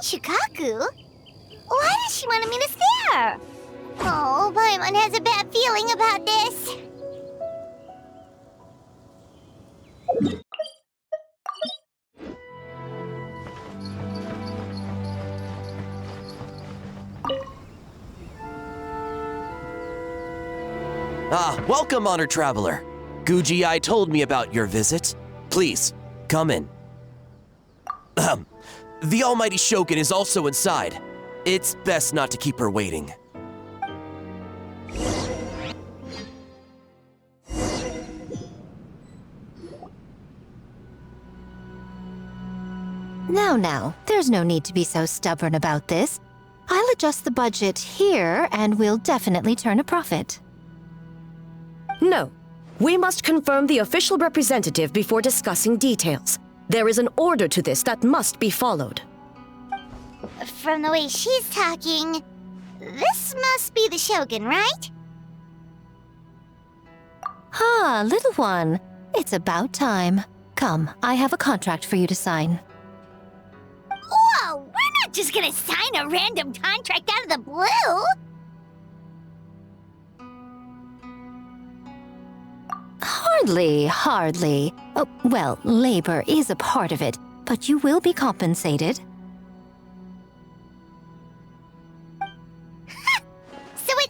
Shikaku? Why does she want me to stare? Oh, Paimon has a bad feeling about this. Welcome, honored traveler. Guji told me about your visit. Please, come in. The almighty Shogun is also inside. It's best not to keep her waiting. Now, there's no need to be so stubborn about this. I'll adjust the budget here, and we'll definitely turn a profit. No. We must confirm the official representative before discussing details. There is an order to this that must be followed. From the way she's talking, this must be the Shogun, right? Little one. It's about time. Come, I have a contract for you to sign. Whoa, we're not just gonna sign a random contract out of the blue! Hardly. Oh, well, labor is a part of it, but you will be compensated. So it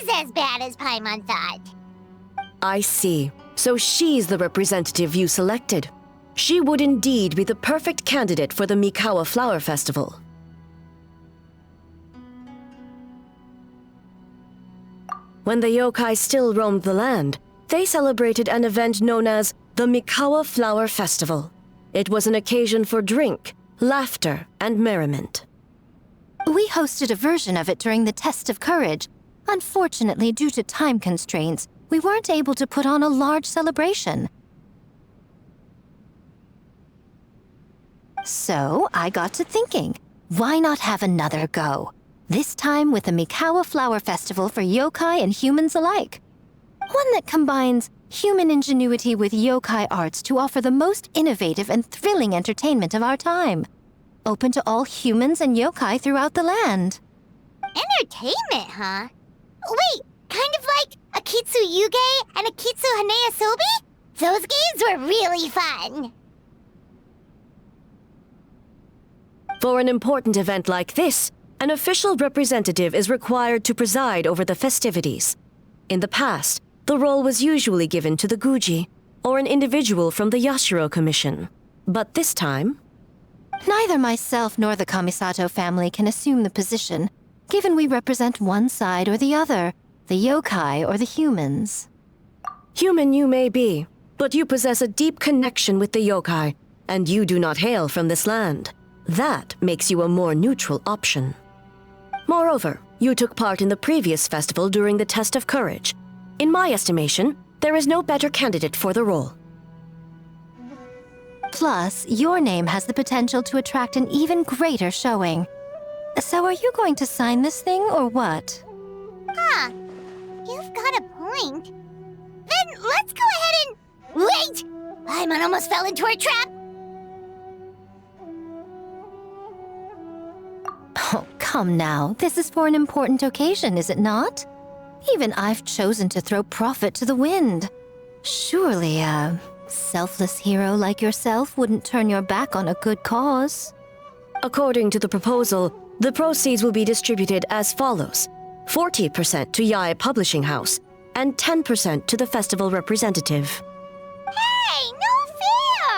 is as bad as Paimon thought. I see. So she's the representative you selected. She would indeed be the perfect candidate for the Mikawa Flower Festival. When the yokai still roamed the land, they celebrated an event known as the Mikawa Flower Festival. It was an occasion for drink, laughter, and merriment. We hosted a version of it during the Test of Courage. Unfortunately, due to time constraints, we weren't able to put on a large celebration. So, I got to thinking, why not have another go? This time with the Mikawa Flower Festival for yokai and humans alike. One that combines human ingenuity with yokai arts to offer the most innovative and thrilling entertainment of our time. Open to all humans and yokai throughout the land. Entertainment, huh? Wait, kind of like a Kitsu Yuge and a Kitsu Hanea Sobi? Those games were really fun. For an important event like this, an official representative is required to preside over the festivities. In the past, the role was usually given to the Guji, or an individual from the Yashiro Commission. But this time... Neither myself nor the Kamisato family can assume the position, given we represent one side or the other, the yokai or the humans. Human you may be, but you possess a deep connection with the yokai, and you do not hail from this land. That makes you a more neutral option. Moreover, you took part in the previous festival during the Test of Courage. In my estimation, there is no better candidate for the role. Plus, your name has the potential to attract an even greater showing. So are you going to sign this thing, or what? Huh. You've got a point. Then let's go ahead and... Wait! Paimon almost fell into her trap! Oh, come now. This is for an important occasion, is it not? Even I've chosen to throw profit to the wind. Surely a selfless hero like yourself wouldn't turn your back on a good cause. According to the proposal, the proceeds will be distributed as follows. 40% to Yae Publishing House, and 10% to the festival representative. Hey, no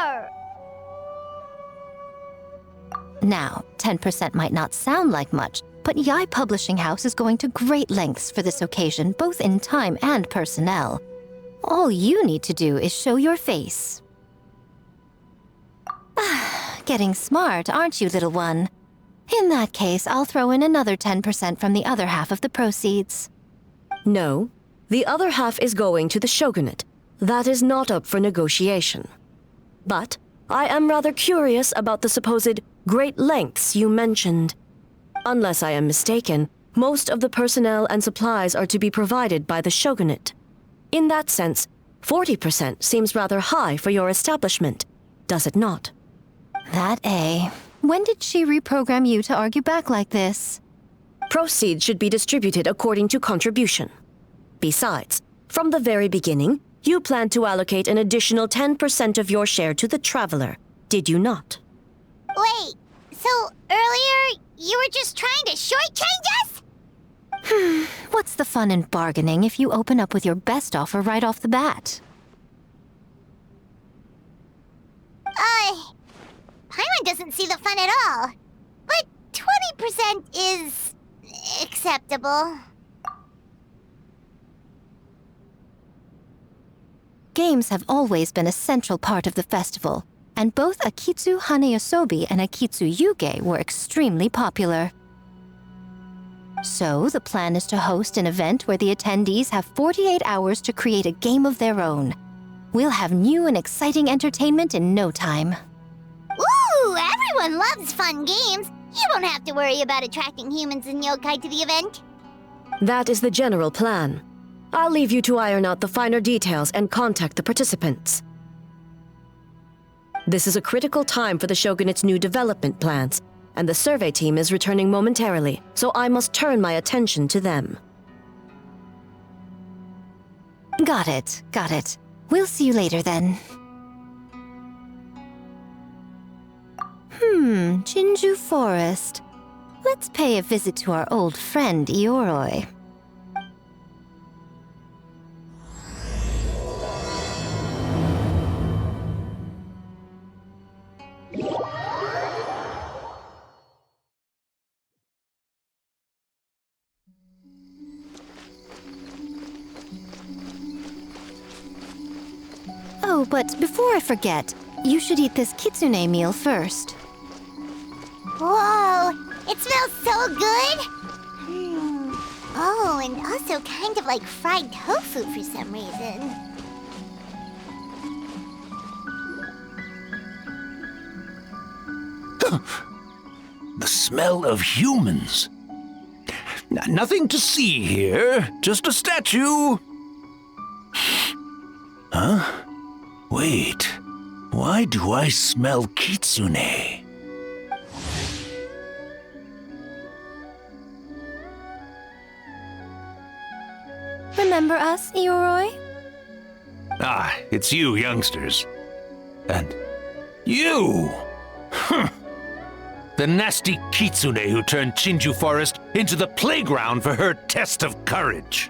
fair! Now, 10% might not sound like much, but Yae Publishing House is going to great lengths for this occasion, both in time and personnel. All you need to do is show your face. Getting smart, aren't you, little one? In that case, I'll throw in another 10% from the other half of the proceeds. No, the other half is going to the shogunate. That is not up for negotiation. But I am rather curious about the supposed great lengths you mentioned. Unless I am mistaken, most of the personnel and supplies are to be provided by the shogunate. In that sense, 40% seems rather high for your establishment, does it not? That, When did she reprogram you to argue back like this? Proceeds should be distributed according to contribution. Besides, from the very beginning, you planned to allocate an additional 10% of your share to the Traveler, did you not? Wait, so earlier you were just trying to shortchange us? What's the fun in bargaining if you open up with your best offer right off the bat? Paimon doesn't see the fun at all. But 20% is acceptable. Games have always been a central part of the festival, and both Akitsu Haneyosobi and Akitsu Yuge were extremely popular. So, the plan is to host an event where the attendees have 48 hours to create a game of their own. We'll have new and exciting entertainment in no time. Ooh, everyone loves fun games. You won't have to worry about attracting humans and yokai to the event. That is the general plan. I'll leave you to iron out the finer details and contact the participants. This is a critical time for the Shogunate's new development plans, and the survey team is returning momentarily, so I must turn my attention to them. Got it, got it. We'll see you later then. Jinju Forest. Let's pay a visit to our old friend Ioroi. Oh, but before I forget, you should eat this kitsune meal first. Whoa, it smells so good! Oh, and also kind of like fried tofu for some reason. The smell of humans. Nothing to see here, just a statue. Huh? Wait, why do I smell kitsune? Remember us, Ioroi? Ah, it's you youngsters. And you! The nasty kitsune who turned Chinju Forest into the playground for her test of courage.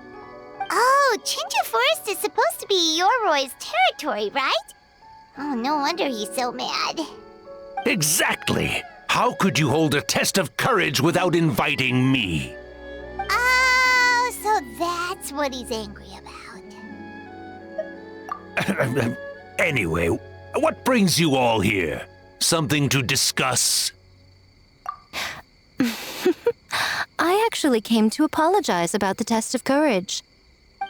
Oh, Chinju Forest is supposed to be Yoroi's territory, right? Oh, no wonder he's so mad. Exactly! How could you hold a test of courage without inviting me? Oh, so that's what he's angry about. Anyway, what brings you all here? Something to discuss? I actually came to apologize about the test of courage.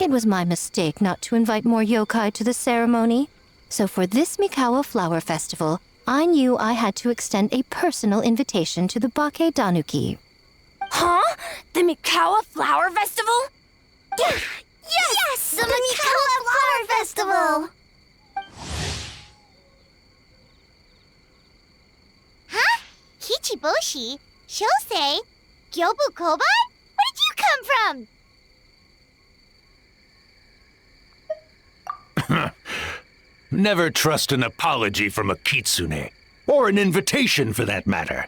It was my mistake not to invite more yokai to the ceremony. So for this Mikawa Flower Festival, I knew I had to extend a personal invitation to the Bake Danuki. Huh? The Mikawa Flower Festival? Yes! The Mikawa Flower Festival! Huh? Kichiboshi? Shosei? Gyobu Koba? Where did you come from? Never trust an apology from a kitsune, or an invitation for that matter.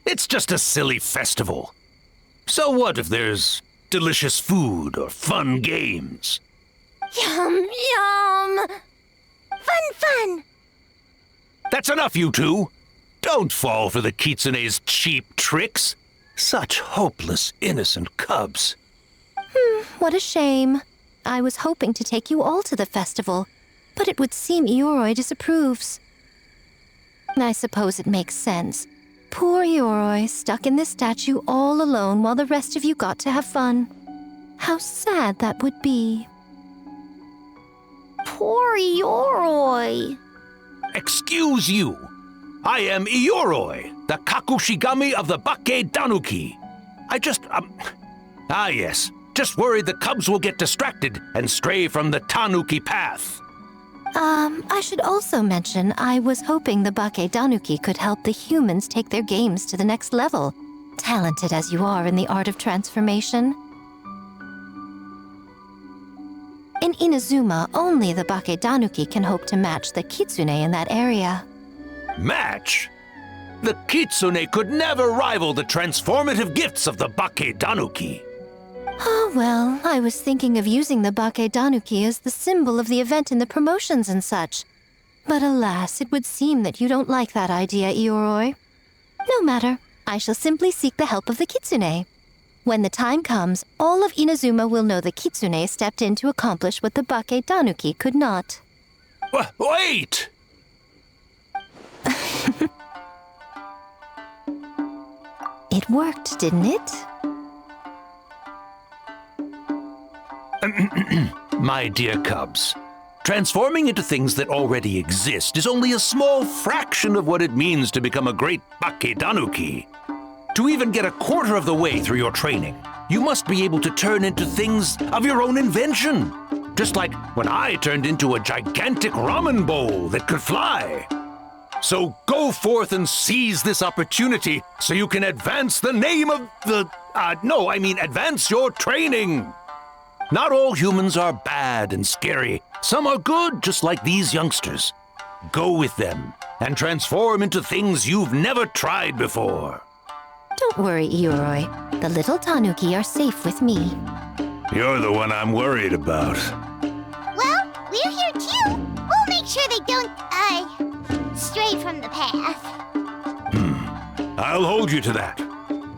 It's just a silly festival. So what if there's delicious food or fun games? Yum, yum! Fun! That's enough, you two! Don't fall for the kitsune's cheap tricks. Such hopeless, innocent cubs. What a shame. I was hoping to take you all to the festival, but it would seem Ioroi disapproves. I suppose it makes sense. Poor Ioroi, stuck in this statue all alone while the rest of you got to have fun. How sad that would be. Poor Yoroi. Excuse you. I am Ioroi, the Kakushigami of the Bake Danuki. Yes. Just worried the cubs will get distracted and stray from the Tanuki path. I should also mention I was hoping the Bakedanuki could help the humans take their games to the next level, talented as you are in the art of transformation. In Inazuma, only the Bakedanuki can hope to match the Kitsune in that area. Match? The Kitsune could never rival the transformative gifts of the Bakedanuki. Oh, well, I was thinking of using the Bakedanuki as the symbol of the event in the promotions and such. But alas, it would seem that you don't like that idea, Ioroi. No matter, I shall simply seek the help of the Kitsune. When the time comes, all of Inazuma will know the Kitsune stepped in to accomplish what the Bakedanuki could not. Wait! It worked, didn't it? My dear cubs, transforming into things that already exist is only a small fraction of what it means to become a great Bakedanuki. To even get a quarter of the way through your training, you must be able to turn into things of your own invention. Just like when I turned into a gigantic ramen bowl that could fly. So go forth and seize this opportunity so you can advance the name of the... advance your training. Not all humans are bad and scary. Some are good, just like these youngsters. Go with them and transform into things you've never tried before. Don't worry, Ioroi. The little Tanuki are safe with me. You're the one I'm worried about. Well, we're here too. We'll make sure they don't, stray from the path. I'll hold you to that.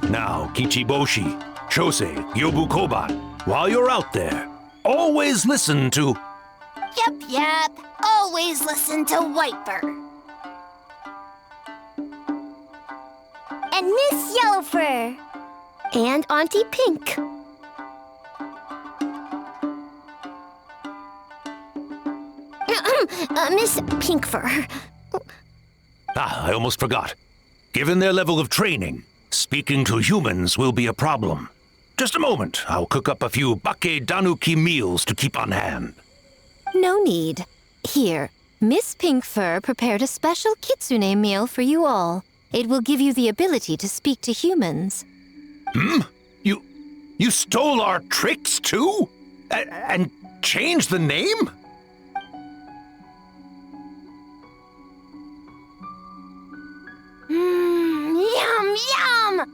Now, Kichiboshi, Shosei, Yobu Koban, while you're out there, always listen to... Yep. Always listen to Whitefur. And Miss Yellowfur. And Auntie Pink. Miss Pinkfur. I almost forgot. Given their level of training, speaking to humans will be a problem. Just a moment, I'll cook up a few Bakedanuki meals to keep on hand. No need. Here, Miss Pinkfur prepared a special Kitsune meal for you all. It will give you the ability to speak to humans. You stole our tricks too? And changed the name? Yum, yum!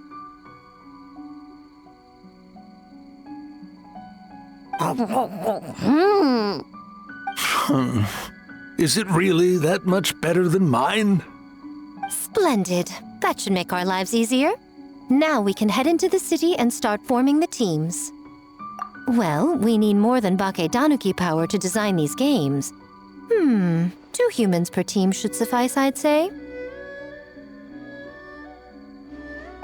Is it really that much better than mine? Splendid. That should make our lives easier. Now we can head into the city and start forming the teams. Well, we need more than Bakedanuki power to design these games. 2 humans per team should suffice, I'd say.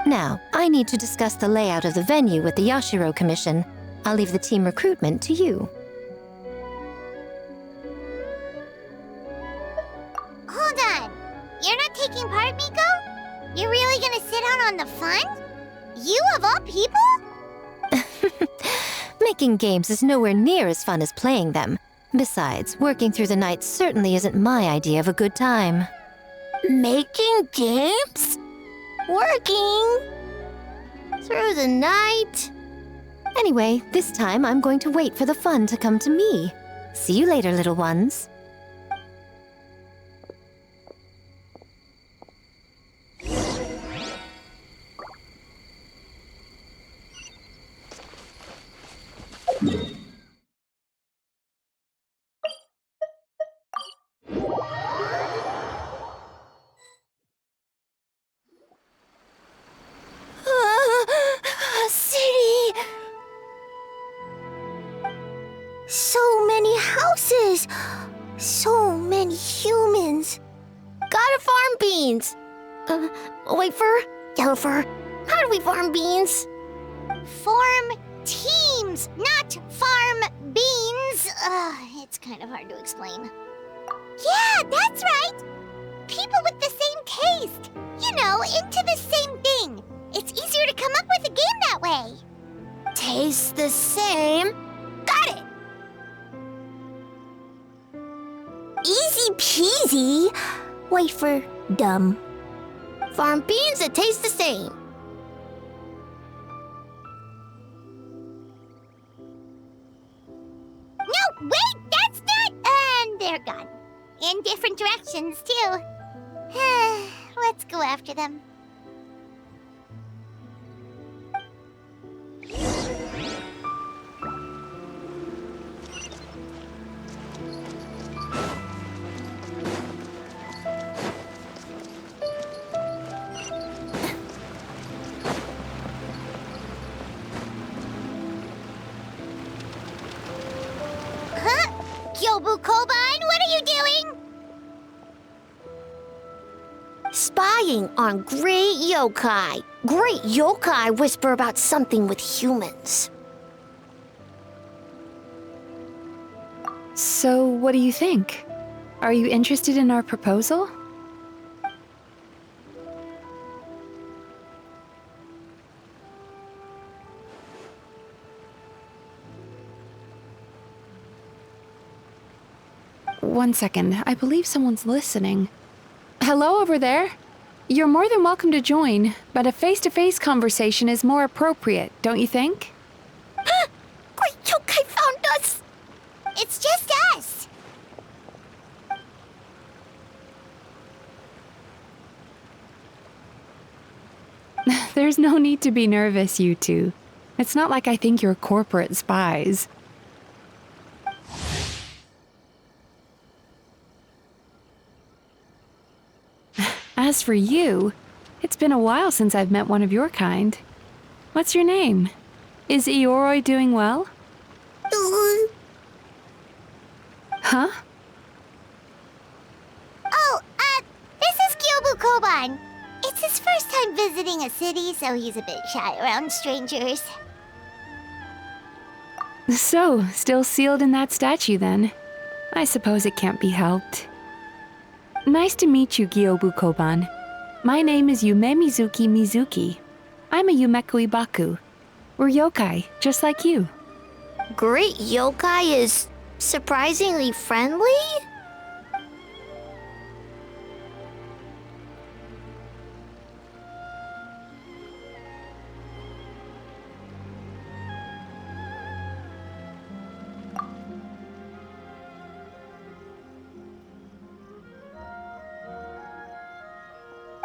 Now, I need to discuss the layout of the venue with the Yashiro Commission. I'll leave the team recruitment to you. Hold on. You're not taking part, Miko? You're really gonna sit out on the fun? You of all people? Making games is nowhere near as fun as playing them. Besides, working through the night certainly isn't my idea of a good time. Making games? Working? Through the night? Anyway, this time I'm going to wait for the fun to come to me. See you later, little ones. City! So many houses! So many humans! Gotta farm beans! Whitefur? Yellowfur? How do we farm beans? Form teams, not farm beans. It's kind of hard to explain. Yeah, that's right! People with the same taste. You know, into the same thing. It's easier to come up with a game that way. Tastes the same. Got it! Easy peasy. Wait for dumb. Farm beans that taste the same. No, wait, that's not... And they're gone. In different directions, too. Let's go after them. Yobu Koban, what are you doing? Spying on great yokai. Great yokai whisper about something with humans. So, what do you think? Are you interested in our proposal? One second, I believe someone's listening. Hello over there? You're more than welcome to join, but a face-to-face conversation is more appropriate, don't you think? Great yokai found us! It's just us! There's no need to be nervous, you two. It's not like I think you're corporate spies. As for you, it's been a while since I've met one of your kind. What's your name? Is Ioroi doing well? Huh? Oh, this is Kyobu Koban. It's his first time visiting a city, so he's a bit shy around strangers. So, still sealed in that statue then? I suppose it can't be helped. Nice to meet you, Kyobu Koban. My name is Yumemizuki Mizuki. I'm a Yumeku Ibaku. We're yokai, just like you. Great yokai is surprisingly friendly?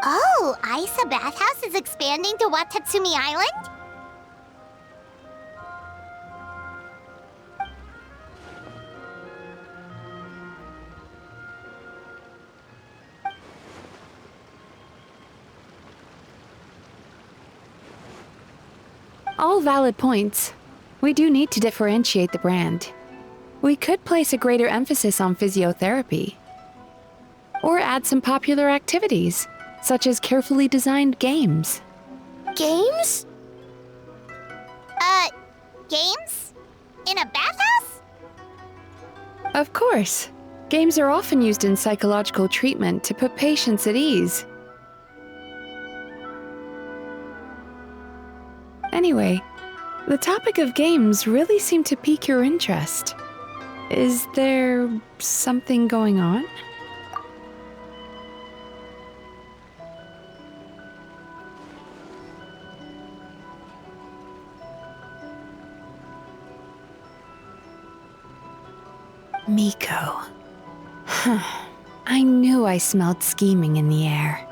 Oh, Isa Bathhouse is expanding to Watatsumi Island? All valid points. We do need to differentiate the brand. We could place a greater emphasis on physiotherapy. Or add some popular activities, such as carefully designed games. Games? Games? In a bathhouse? Of course. Games are often used in psychological treatment to put patients at ease. Anyway, the topic of games really seemed to pique your interest. Is there something going on? Miko. I knew I smelled scheming in the air.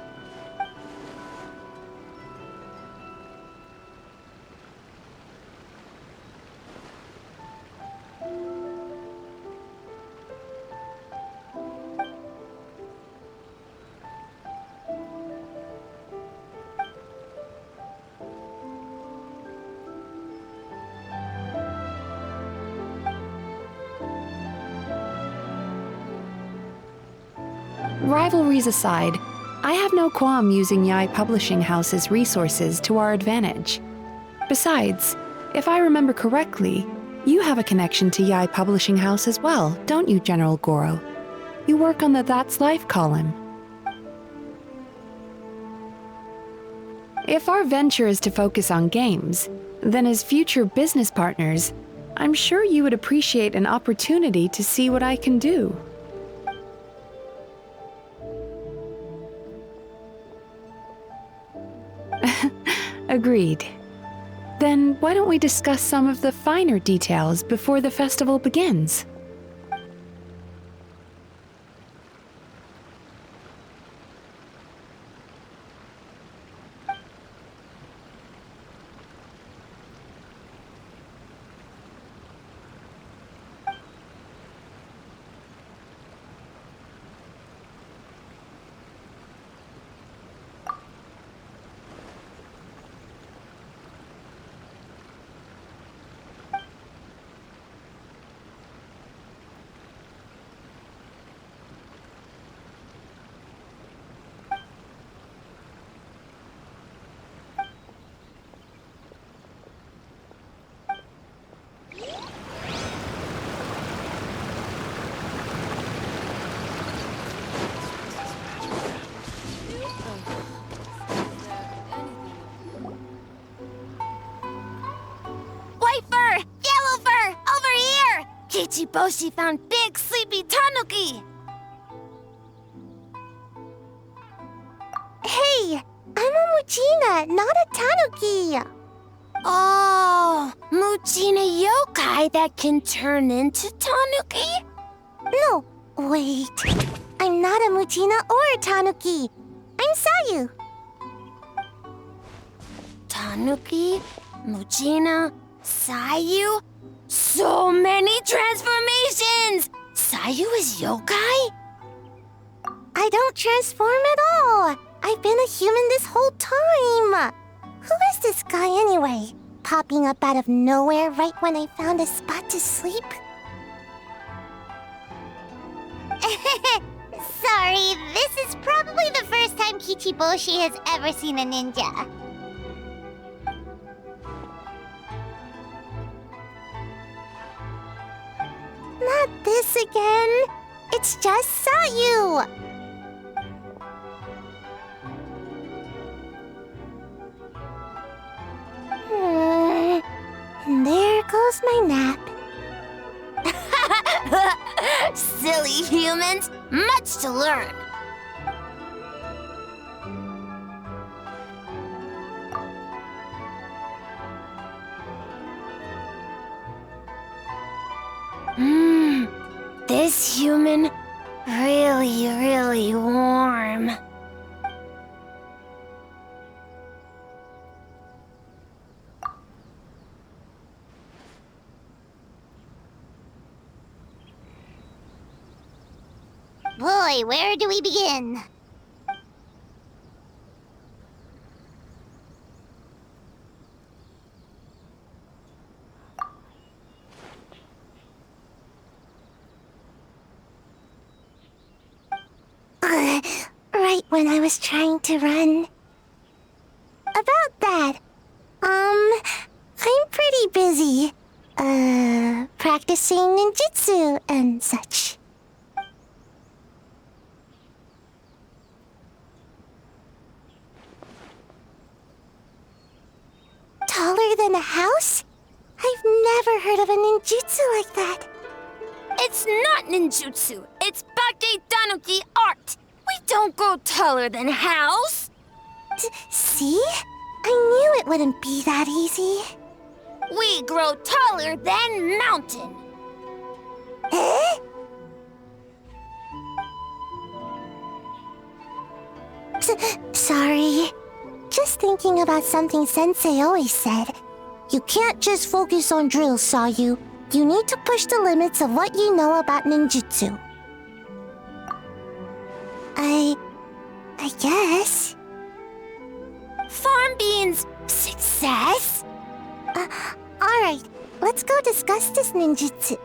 Rivalries aside, I have no qualm using Yae Publishing House's resources to our advantage. Besides, if I remember correctly, you have a connection to Yae Publishing House as well, don't you, General Gorou? You work on the That's Life column. If our venture is to focus on games, then as future business partners, I'm sure you would appreciate an opportunity to see what I can do. Agreed. Then why don't we discuss some of the finer details before the festival begins? Kichiboshi found big sleepy tanuki! Hey, I'm a Muchina, not a tanuki. Oh, Muchina yokai that can turn into tanuki? No, wait. I'm not a Muchina or a tanuki. I'm Sayu. Tanuki, Muchina, Sayu? So many transformations! Sayu is yokai? I don't transform at all. I've been a human this whole time. Who is this guy anyway? Popping up out of nowhere right when I found a spot to sleep? Sorry, this is probably the first time Kichiboshi has ever seen a ninja. Not this again. It's just Sayu. And there goes my nap. Silly humans, much to learn. This human, really warm. Boy, where do we begin? Right when I was trying to run. About that, I'm pretty busy. Practicing ninjutsu and such. Taller than a house? I've never heard of a ninjutsu like that. It's not ninjutsu, it's Bake Tanuki art. We don't grow taller than house. See? I knew it wouldn't be that easy. We grow taller than mountain. Eh? Sorry. Just thinking about something Sensei always said. You can't just focus on drills, Sayu. You need to push the limits of what you know about ninjutsu. I guess. Farm beans, success? Alright, let's go discuss this ninjutsu.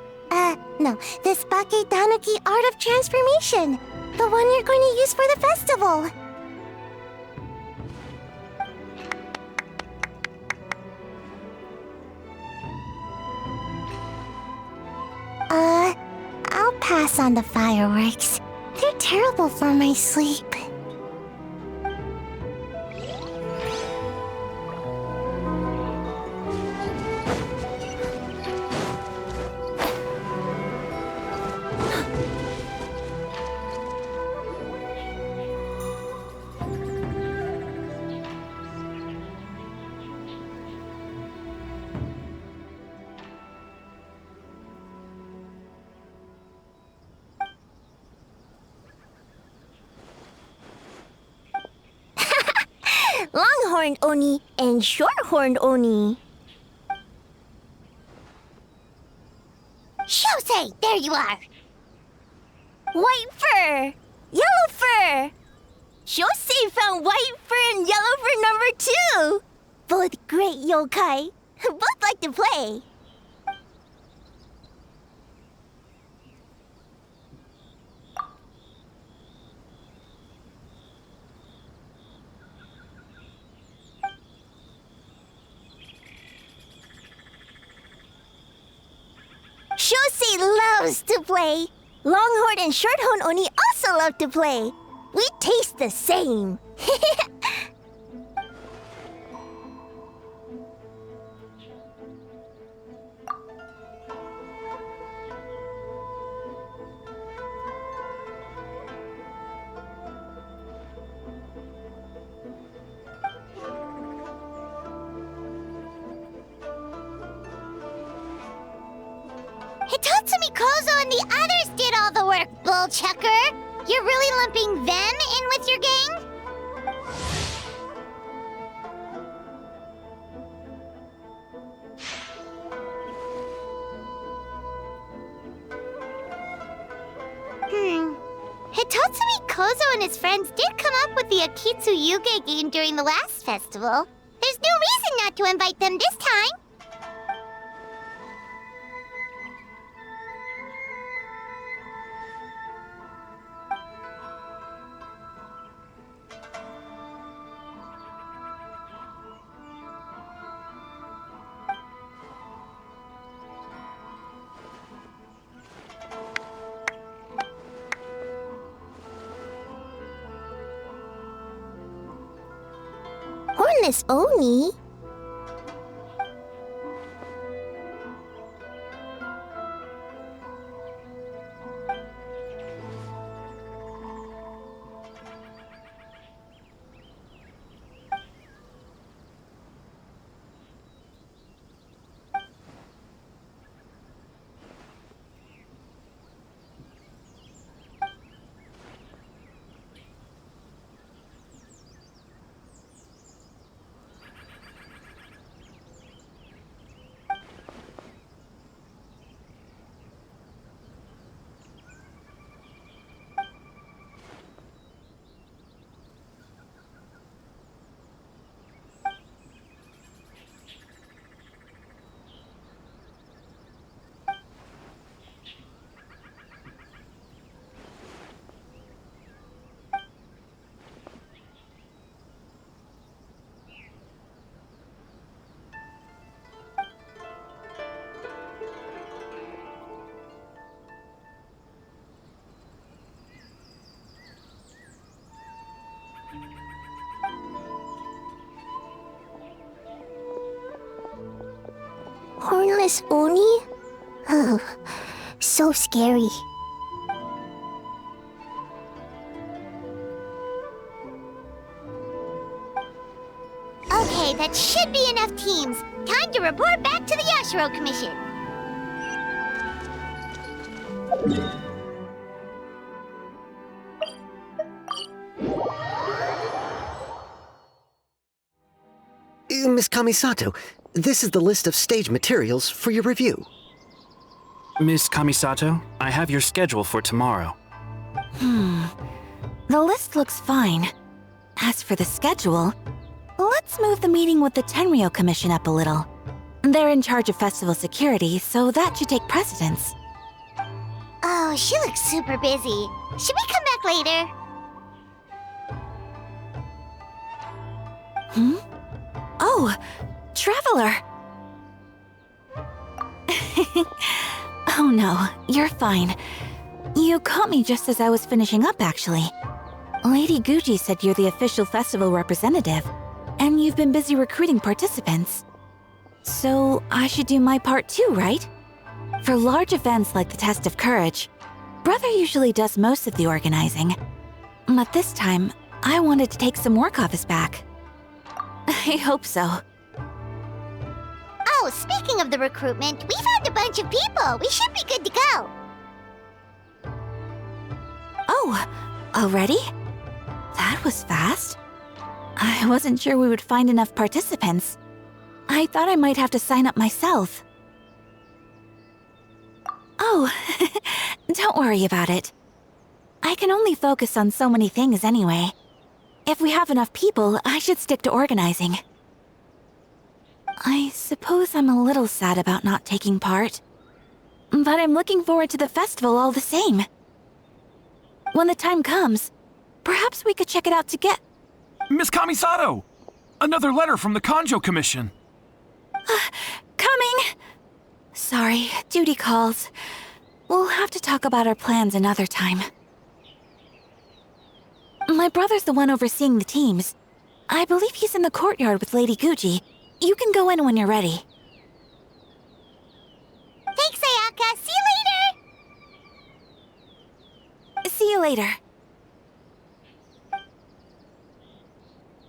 No, this Bake Tanuki art of transformation. The one you're going to use for the festival. I'll pass on the fireworks. They're terrible for my sleep. Longhorned Oni and Shorthorned Oni. Shosei, there you are! White fur! Yellow fur! Shosei found white fur and yellow fur number 2! Both great yokai. Both like to play. Shosei loves to play. Longhorn and Shorthorn Oni also love to play. We taste the same. Hitatsumi Kozo and the others did all the work, Bullchucker! You're really lumping them in with your gang? Hitatsumi Kozo and his friends did come up with the Akitsu Yuge game during the last festival. There's no reason not to invite them this time. Hornless Oni? Hornless Oni? Oh, so scary. Okay, that should be enough teams. Time to report back to the Yashiro Commission. Miss Kamisato, this is the list of stage materials for your review. Miss Kamisato, I have your schedule for tomorrow. The list looks fine. As for the schedule, let's move the meeting with the Tenryo Commission up a little. They're in charge of festival security, so that should take precedence. Oh, she looks super busy. Should we come back later? Oh, Traveler! Oh no, you're fine. You caught me just as I was finishing up, actually. Lady Guji said you're the official festival representative, and you've been busy recruiting participants. So I should do my part too, right? For large events like the Test of Courage, Brother usually does most of the organizing. But this time, I wanted to take some work off his back. I hope so. Oh, speaking of the recruitment, we found a bunch of people. We should be good to go. Oh, already? That was fast. I wasn't sure we would find enough participants. I thought I might have to sign up myself. Oh, don't worry about it. I can only focus on so many things anyway. If we have enough people, I should stick to organizing. I suppose I'm a little sad about not taking part. But I'm looking forward to the festival all the same. When the time comes, perhaps we could check it out together. Miss Kamisato! Another letter from the Kanjo Commission. Coming! Sorry, duty calls. We'll have to talk about our plans another time. My brother's the one overseeing the teams. I believe he's in the courtyard with Lady Gucci. You can go in when you're ready. Thanks, Ayaka. See you later! See you later.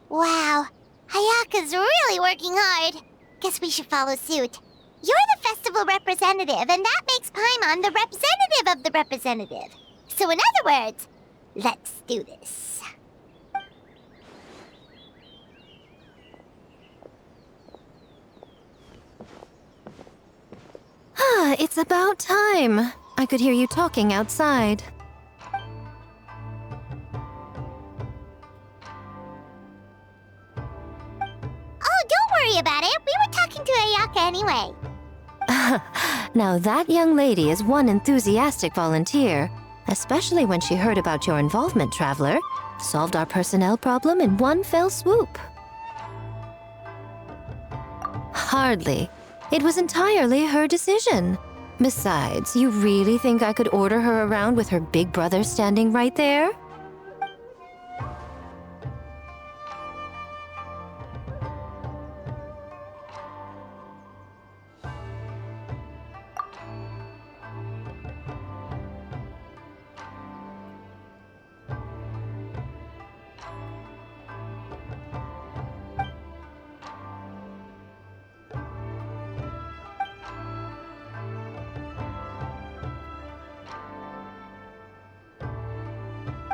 Wow, Ayaka's really working hard. Guess we should follow suit. You're the festival representative, and that makes Paimon the representative of the representative. So in other words, let's do this. Ah, it's about time. I could hear you talking outside. Oh, don't worry about it. We were talking to Ayaka anyway. Now that young lady is one enthusiastic volunteer, especially when she heard about your involvement, Traveler. Solved our personnel problem in one fell swoop. Hardly. It was entirely her decision. Besides, you really think I could order her around with her big brother standing right there?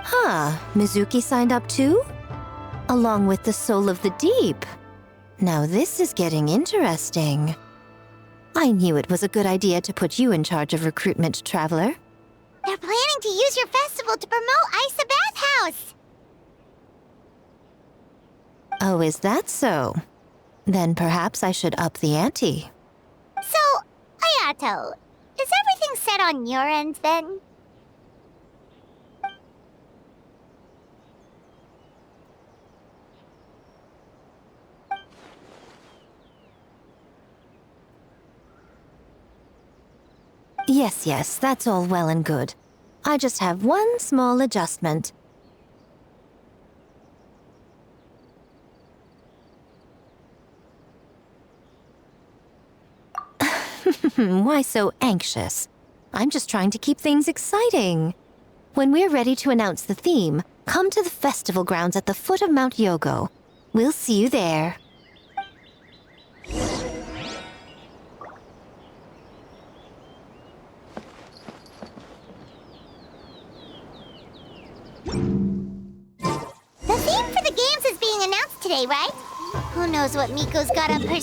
Huh, Mizuki signed up too? Along with the Soul of the Deep. Now this is getting interesting. I knew it was a good idea to put you in charge of recruitment, Traveler. They're planning to use your festival to promote Isa Bathhouse. Oh, is that so? Then perhaps I should up the ante. So, Ayato, is everything set on your end then? Yes, that's all well and good. I just have one small adjustment. Why so anxious? I'm just trying to keep things exciting. When we're ready to announce the theme, come to the festival grounds at the foot of Mount Yogo. We'll see you there. The theme for the games is being announced today, right? Who knows what Miko's got up her...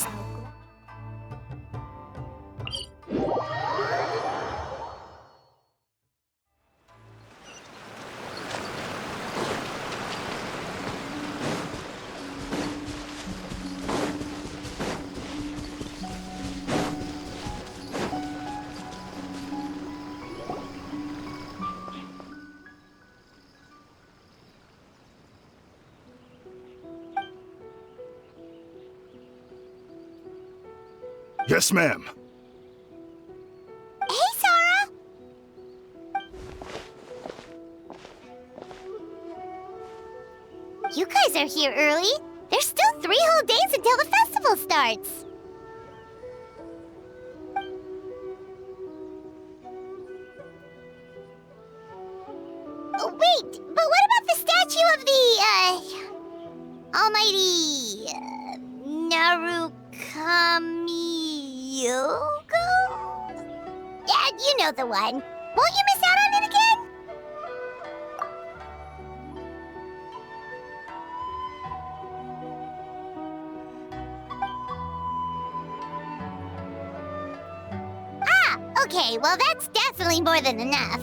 Yes, ma'am. Hey, Sara! You guys are here early. There's still 3 whole days until the festival starts. Oh, wait, but what about the statue of the, almighty, Narukami-Yogo? Yeah, you know the one. Won't you miss out on it again? Okay, well that's definitely more than enough.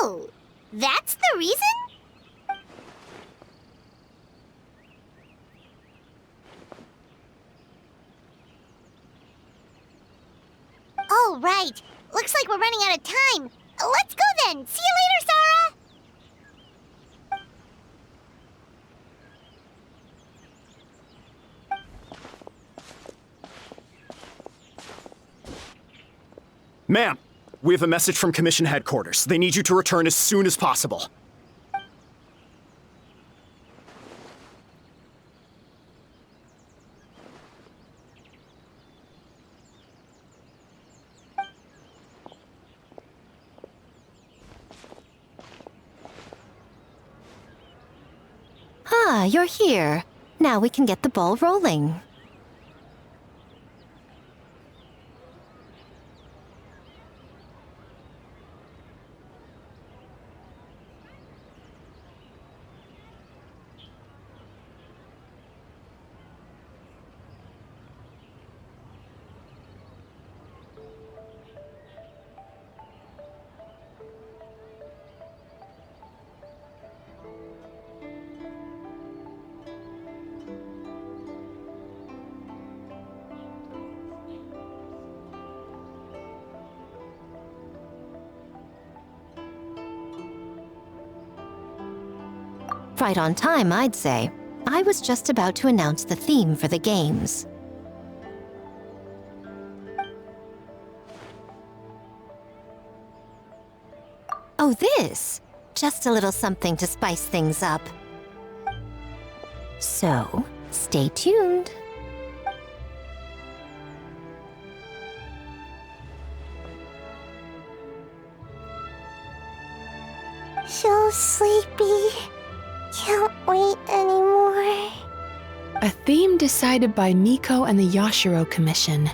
Oh, that's the reason? Oh, right. Looks like we're running out of time. Let's go then. See you later, Sara. Ma'am, we have a message from Commission Headquarters. They need you to return as soon as possible. Ah, you're here. Now we can get the ball rolling. Right on time, I'd say. I was just about to announce the theme for the games. Oh, this! Just a little something to spice things up. So, stay tuned. So sleepy. Can't wait anymore. A theme decided by Miko and the Yashiro Commission.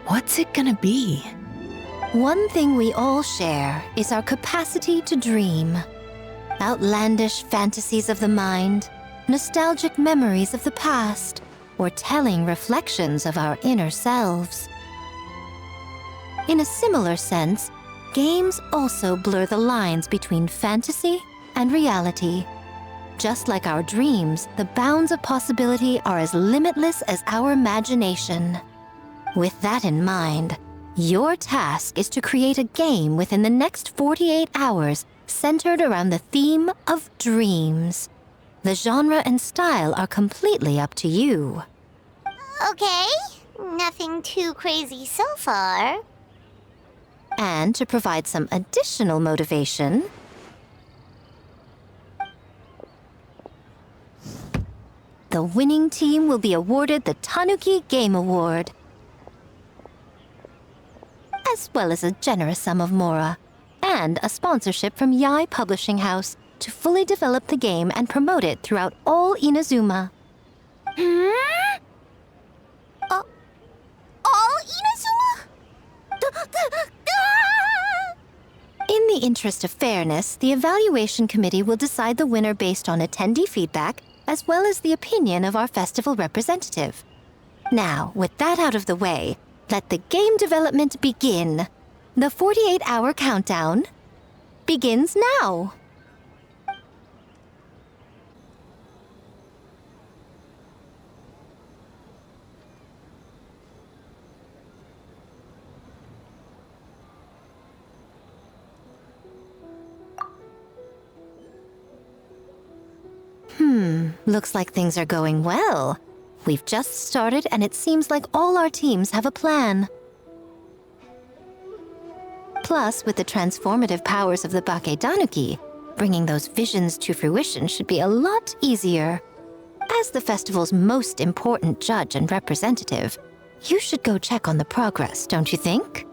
What's it gonna be? One thing we all share is our capacity to dream. Outlandish fantasies of the mind, nostalgic memories of the past, or telling reflections of our inner selves. In a similar sense, games also blur the lines between fantasy and reality. Just like our dreams, the bounds of possibility are as limitless as our imagination. With that in mind, your task is to create a game within the next 48 hours centered around the theme of dreams. The genre and style are completely up to you. Okay, nothing too crazy so far. And to provide some additional motivation, the winning team will be awarded the Tanuki Game Award, as well as a generous sum of mora, and a sponsorship from Yae Publishing House to fully develop the game and promote it throughout all Inazuma. All Inazuma? In the interest of fairness, the evaluation committee will decide the winner based on attendee feedback, as well as the opinion of our festival representative. Now, with that out of the way, let the game development begin. The 48-hour countdown begins now. Looks like things are going well. We've just started and it seems like all our teams have a plan. Plus, with the transformative powers of the Bakedanuki, bringing those visions to fruition should be a lot easier. As the festival's most important judge and representative, you should go check on the progress, don't you think?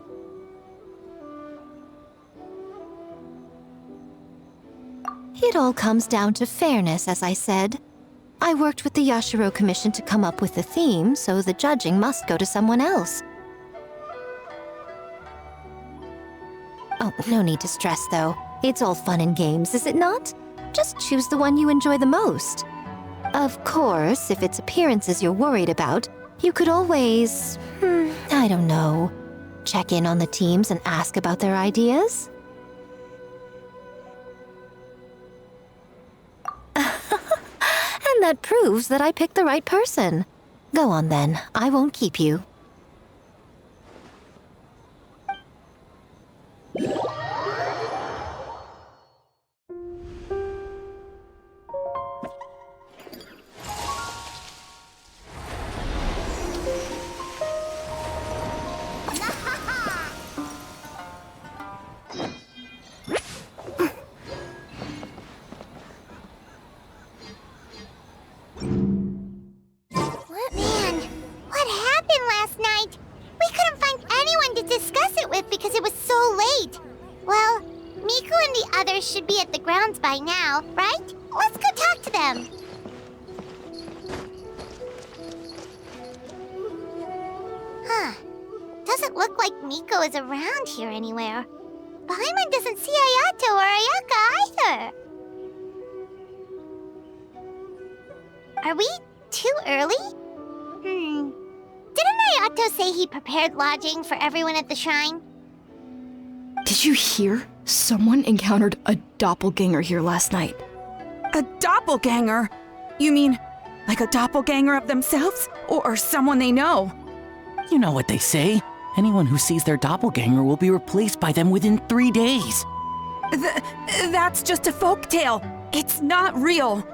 It all comes down to fairness, as I said. I worked with the Yashiro Commission to come up with the theme, so the judging must go to someone else. Oh, no need to stress, though. It's all fun and games, is it not? Just choose the one you enjoy the most. Of course, if it's appearances you're worried about, you could always, I don't know, check in on the teams and ask about their ideas. And that proves that I picked the right person. Go on then, I won't keep you. What happened last night? We couldn't find anyone to discuss it with because it was so late. Well, Miko and the others should be at the grounds by now, right? Let's go talk to them. Huh. Doesn't look like Miko is around here anywhere. Paimon doesn't see Ayato or Ayaka either. Are we too early? Didn't Ayato say he prepared lodging for everyone at the shrine? Did you hear? Someone encountered a doppelganger here last night. A doppelganger? You mean, like a doppelganger of themselves? Or someone they know? You know what they say. Anyone who sees their doppelganger will be replaced by them within 3 days. That's just a folktale. It's not real.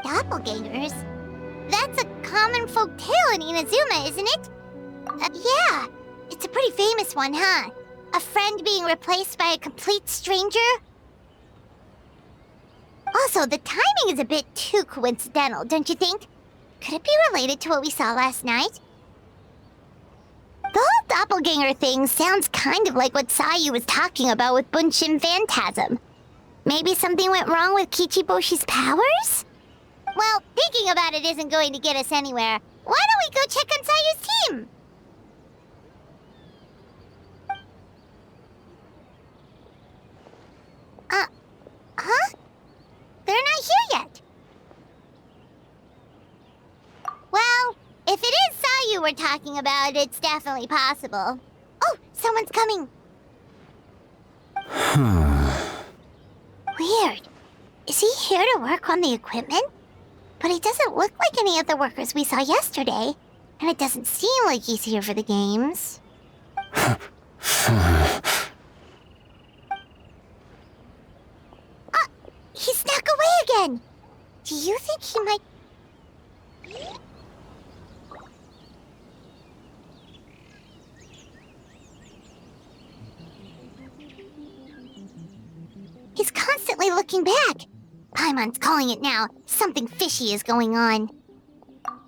Doppelgangers? That's a common folk tale in Inazuma, isn't it? Yeah, it's a pretty famous one, huh? A friend being replaced by a complete stranger? Also, the timing is a bit too coincidental, don't you think? Could it be related to what we saw last night? The whole doppelganger thing sounds kind of like what Sayu was talking about with Bunshin Phantasm. Maybe something went wrong with Kichiboshi's powers? Well, thinking about it isn't going to get us anywhere. Why don't we go check on Sayu's team? Huh? They're not here yet. Well, if it is Sayu we're talking about, it's definitely possible. Oh, someone's coming. Weird. Is he here to work on the equipment? But he doesn't look like any of the workers we saw yesterday. And it doesn't seem like he's here for the games. He snuck away again! Do you think he might... He's constantly looking back. Paimon's calling it now. Something fishy is going on.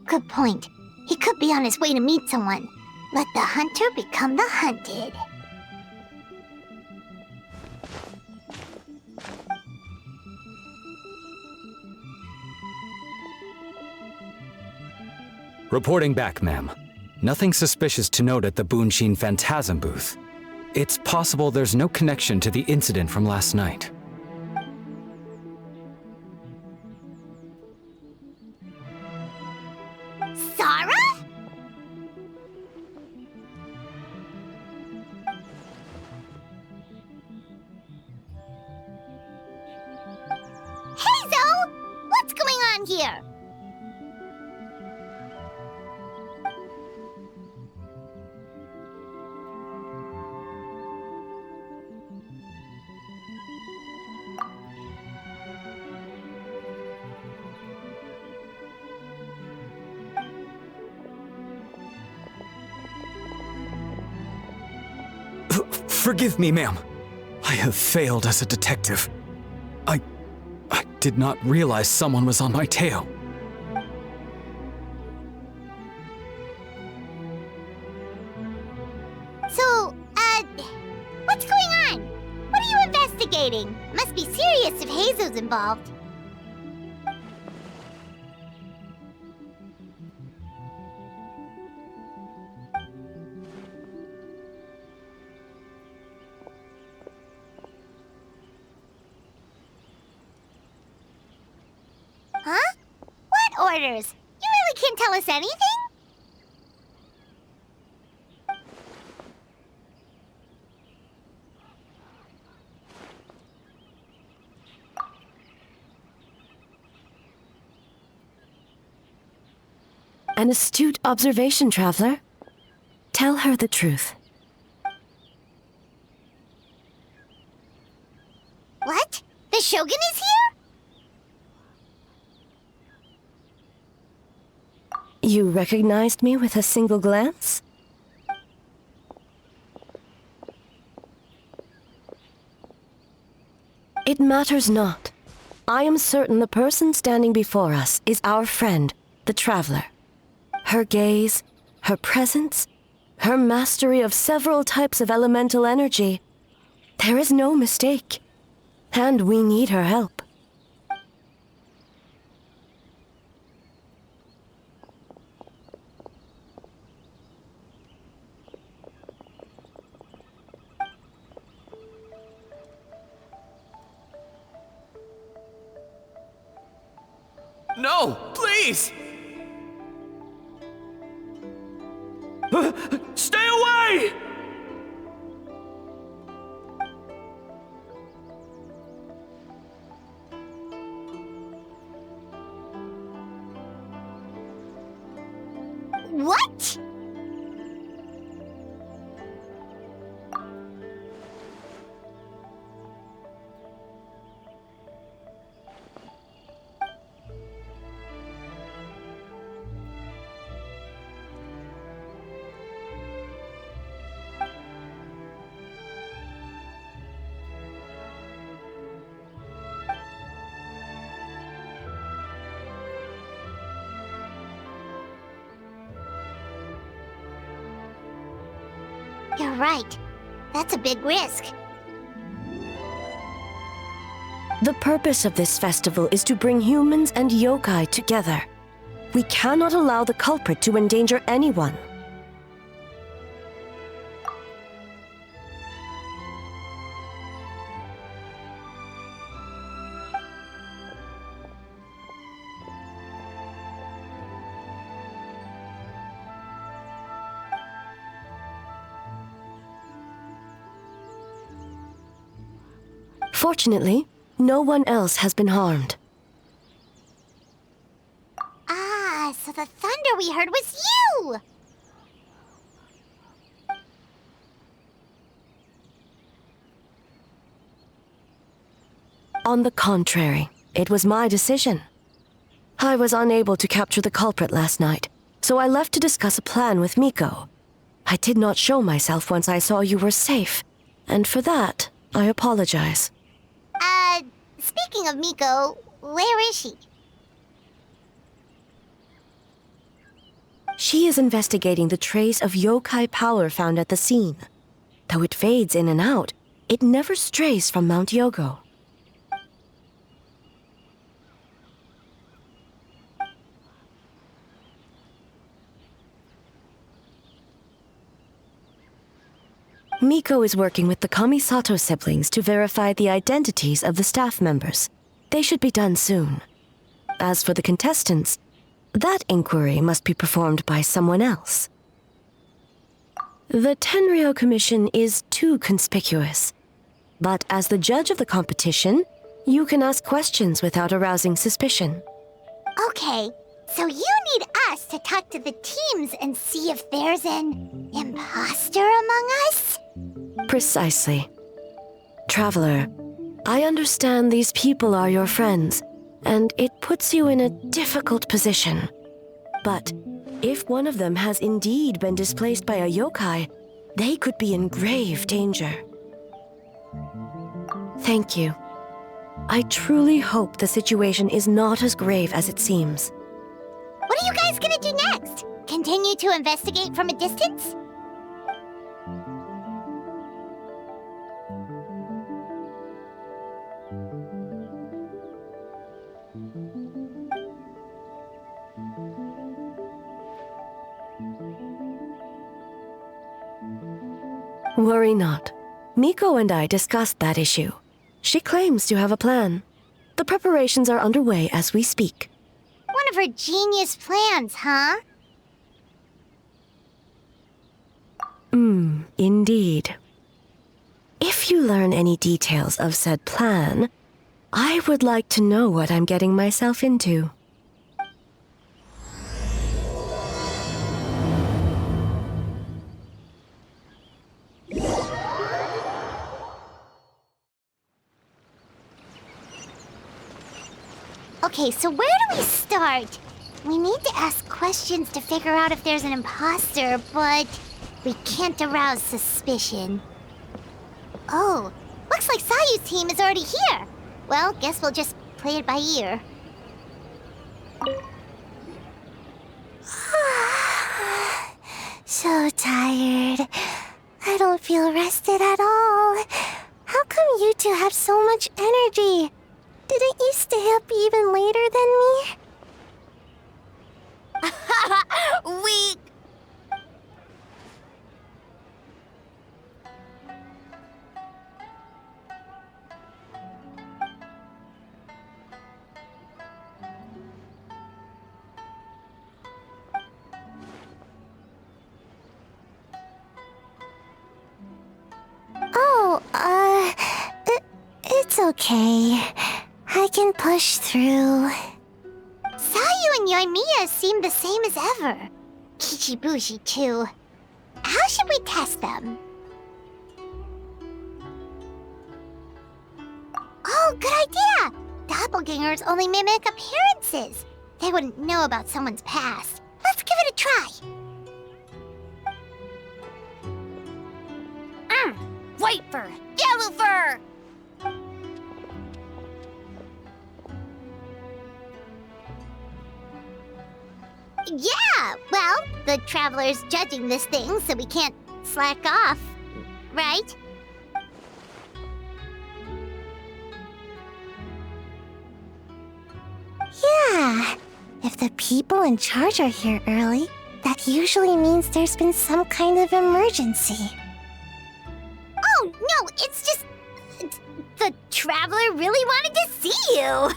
Good point. He could be on his way to meet someone. Let the hunter become the hunted. Reporting back, ma'am. Nothing suspicious to note at the Bunshin Phantasm booth. It's possible there's no connection to the incident from last night. Sara? Hey, Zo! What's going on here? Forgive me, ma'am. I have failed as a detective. I did not realize someone was on my tail. So, what's going on? What are you investigating? Must be serious if Heizo's involved. headquarters. You really can't tell us anything? An astute observation, traveler. Tell her the truth. What? The Shogun is here? You recognized me with a single glance? It matters not. I am certain the person standing before us is our friend, the traveler. Her gaze, her presence, her mastery of several types of elemental energy. There is no mistake. And we need her help. No, please! Stay away! What? You're right. That's a big risk. The purpose of this festival is to bring humans and yokai together. We cannot allow the culprit to endanger anyone. Fortunately, no one else has been harmed. Ah, so the thunder we heard was you! On the contrary, it was my decision. I was unable to capture the culprit last night, so I left to discuss a plan with Miko. I did not show myself once I saw you were safe, and for that, I apologize. Speaking of Miko, where is she? She is investigating the trace of yokai power found at the scene. Though it fades in and out, it never strays from Mount Yogo. Miko is working with the Kamisato siblings to verify the identities of the staff members. They should be done soon. As for the contestants, that inquiry must be performed by someone else. The Tenryou Commission is too conspicuous. But as the judge of the competition, you can ask questions without arousing suspicion. Okay, so you need us to talk to the teams and see if there's an imposter among us? Precisely. Traveler, I understand these people are your friends, and it puts you in a difficult position. But if one of them has indeed been displaced by a yokai, they could be in grave danger. Thank you. I truly hope the situation is not as grave as it seems. What are you guys gonna do next? Continue to investigate from a distance? Worry not. Miko and I discussed that issue. She claims to have a plan. The preparations are underway as we speak. One of her genius plans, huh? Indeed. If you learn any details of said plan, I would like to know what I'm getting myself into. Okay, so where do we start? We need to ask questions to figure out if there's an imposter, but we can't arouse suspicion. Oh, looks like Sayu's team is already here. Well, guess we'll just play it by ear. So tired. I don't feel rested at all. How come you two have so much energy? Didn't you stay up even later than me? Weak. It's okay. I can push through. Sayu and Yoimiya seem the same as ever. Kichibushi, too. How should we test them? Oh, good idea! Doppelgangers only mimic appearances. They wouldn't know about someone's past. Let's give it a try. White fur, yellow fur. Yeah, well, the Traveler's judging this thing, so we can't slack off, right? Yeah. If the people in charge are here early, that usually means there's been some kind of emergency. Oh, no, it's just... the Traveler really wanted to see you.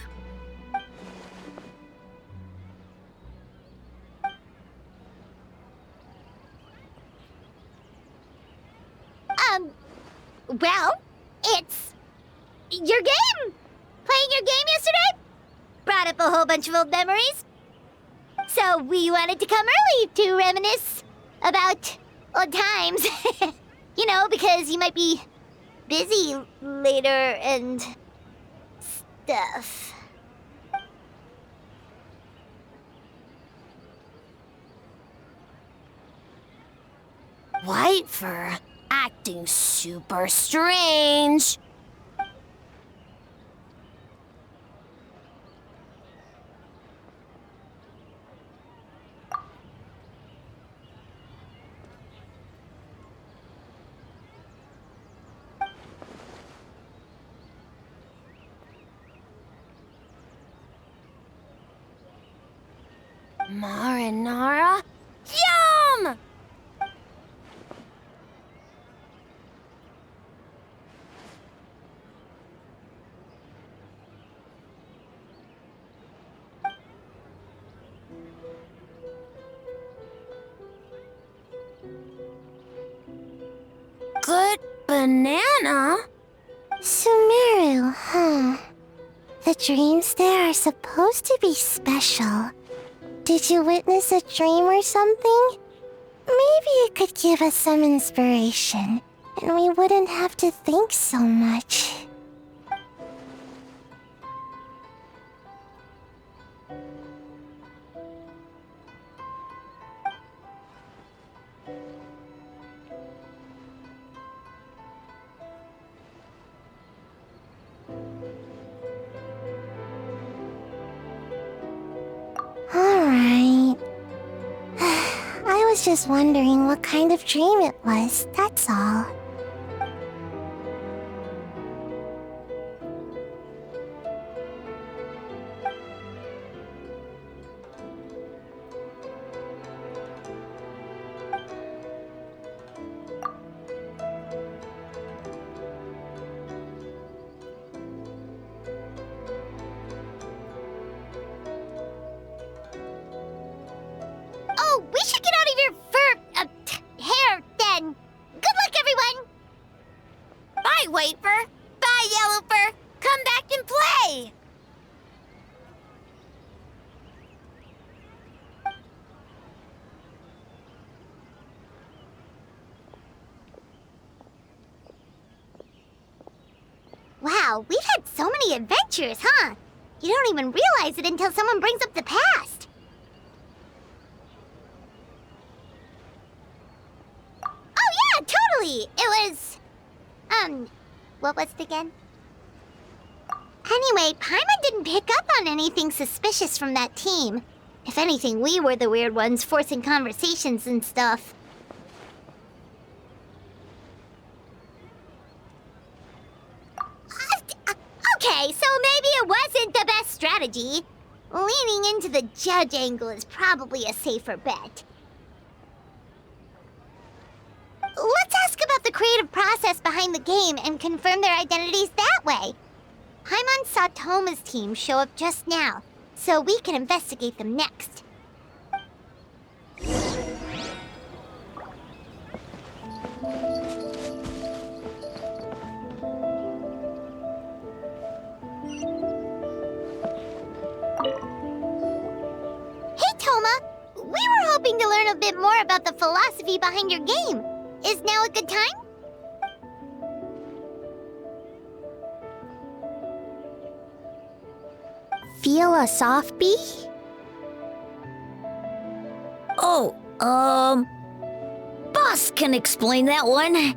Well, it's... your game! Playing your game yesterday? Brought up a whole bunch of old memories. So we wanted to come early to reminisce about old times. You know, because you might be busy later and... stuff. White fur, acting super strange. Marinara? Yum! Good banana? Sumeru, huh? The dreams there are supposed to be special. Did you witness a dream or something? Maybe it could give us some inspiration, and we wouldn't have to think so much. Alright. I was just wondering what kind of dream it was, that's all. White Fur. Bye, Yellow Fur. Come back and play. Wow, we've had so many adventures, huh? You don't even realize it until someone brings up the past. Oh yeah, totally! It was... what was it again? Anyway, Paimon didn't pick up on anything suspicious from that team. If anything, we were the weird ones forcing conversations and stuff. Okay, so maybe it wasn't the best strategy. Leaning into the judge angle is probably a safer bet. Let's ask about the creative process behind the game and confirm their identities that way. Paimon saw Thoma's team show up just now, so we can investigate them next. We were hoping to learn a bit more about the philosophy behind your game. Is now a good time? Philosophy? Boss can explain that one.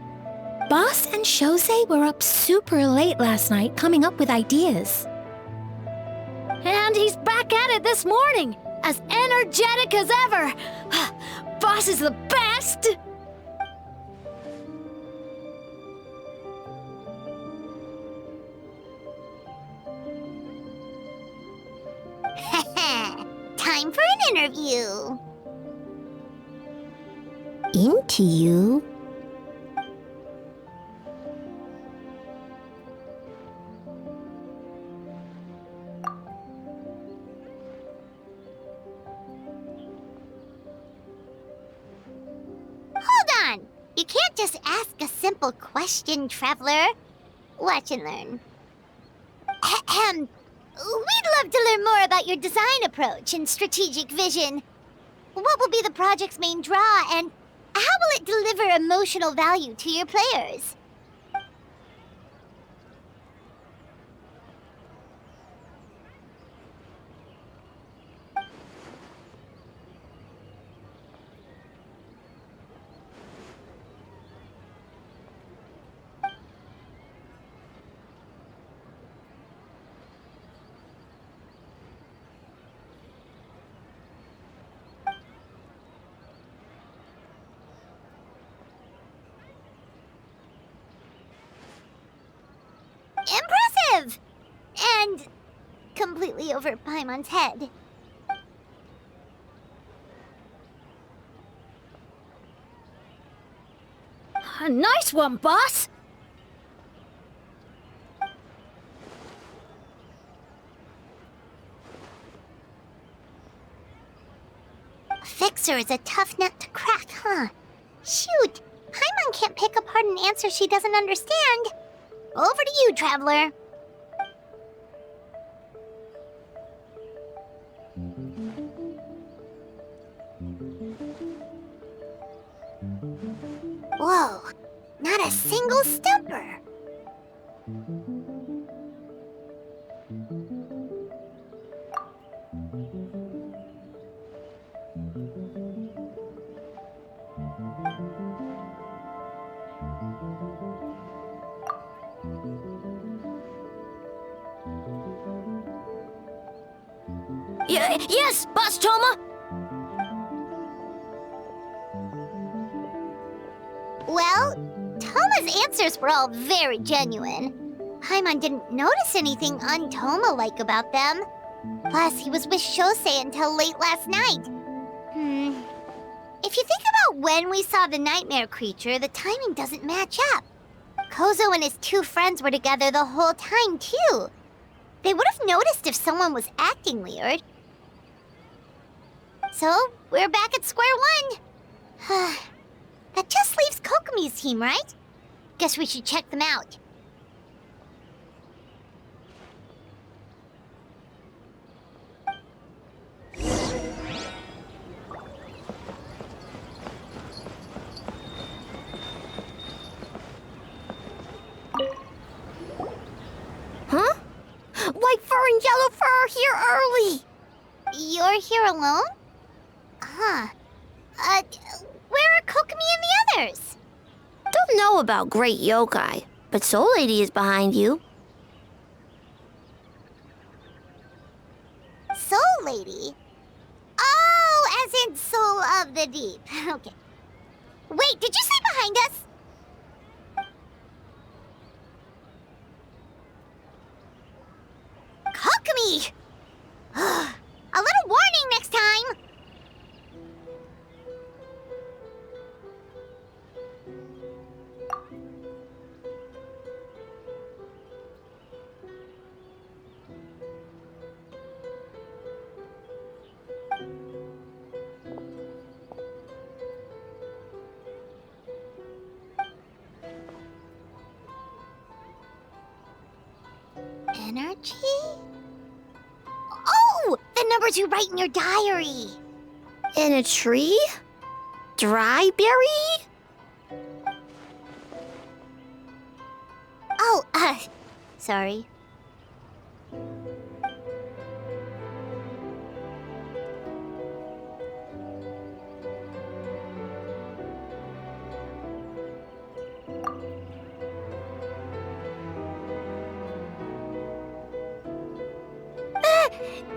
Boss and Shosei were up super late last night coming up with ideas. And he's back at it this morning, as energetic as ever. Boss is the best! Time for an interview. Into you? Hold on! You can't just ask a simple question, traveler. Watch and learn. We'd love to learn more about your design approach and strategic vision. What will be the project's main draw, and how will it deliver emotional value to your players? Impressive! And completely over Paimon's head. Nice one, boss! Fixer is a tough nut to crack, huh? Shoot! Paimon can't pick apart an answer she doesn't understand. Over to you, traveler. Whoa, not a single stumper. Yes, Boss Thoma! Well, Thoma's answers were all very genuine. Paimon didn't notice anything un-Thoma-like about them. Plus, he was with Shosei until late last night. If you think about when we saw the nightmare creature, the timing doesn't match up. Kozo and his two friends were together the whole time, too. They would have noticed if someone was acting weird. So, we're back at square one. That just leaves Kokomi's team, right? Guess we should check them out. here early. You're here alone? Huh. Where are Kokomi and the others? Don't know about Great Yokai, but Soul Lady is behind you. Soul Lady? Oh, as in Soul of the Deep. Okay. Wait, did you say behind us? Kokomi! A little warning next time! Energy? Oh! The numbers you write in your diary! In a tree? Dryberry? Oh, sorry.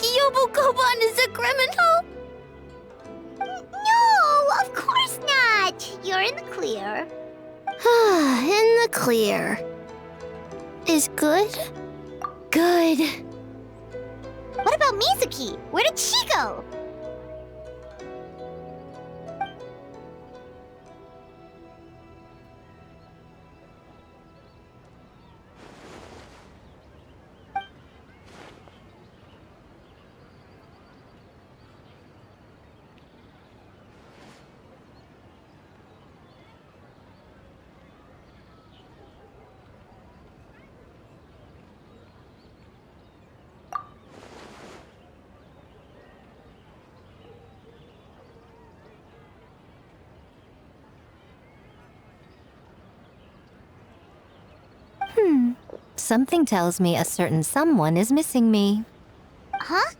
Yobu-Koban is a criminal? No, of course not! You're in the clear. In the clear. Is good? Good. What about Mizuki? Where did she go? Something tells me a certain someone is missing me. Huh?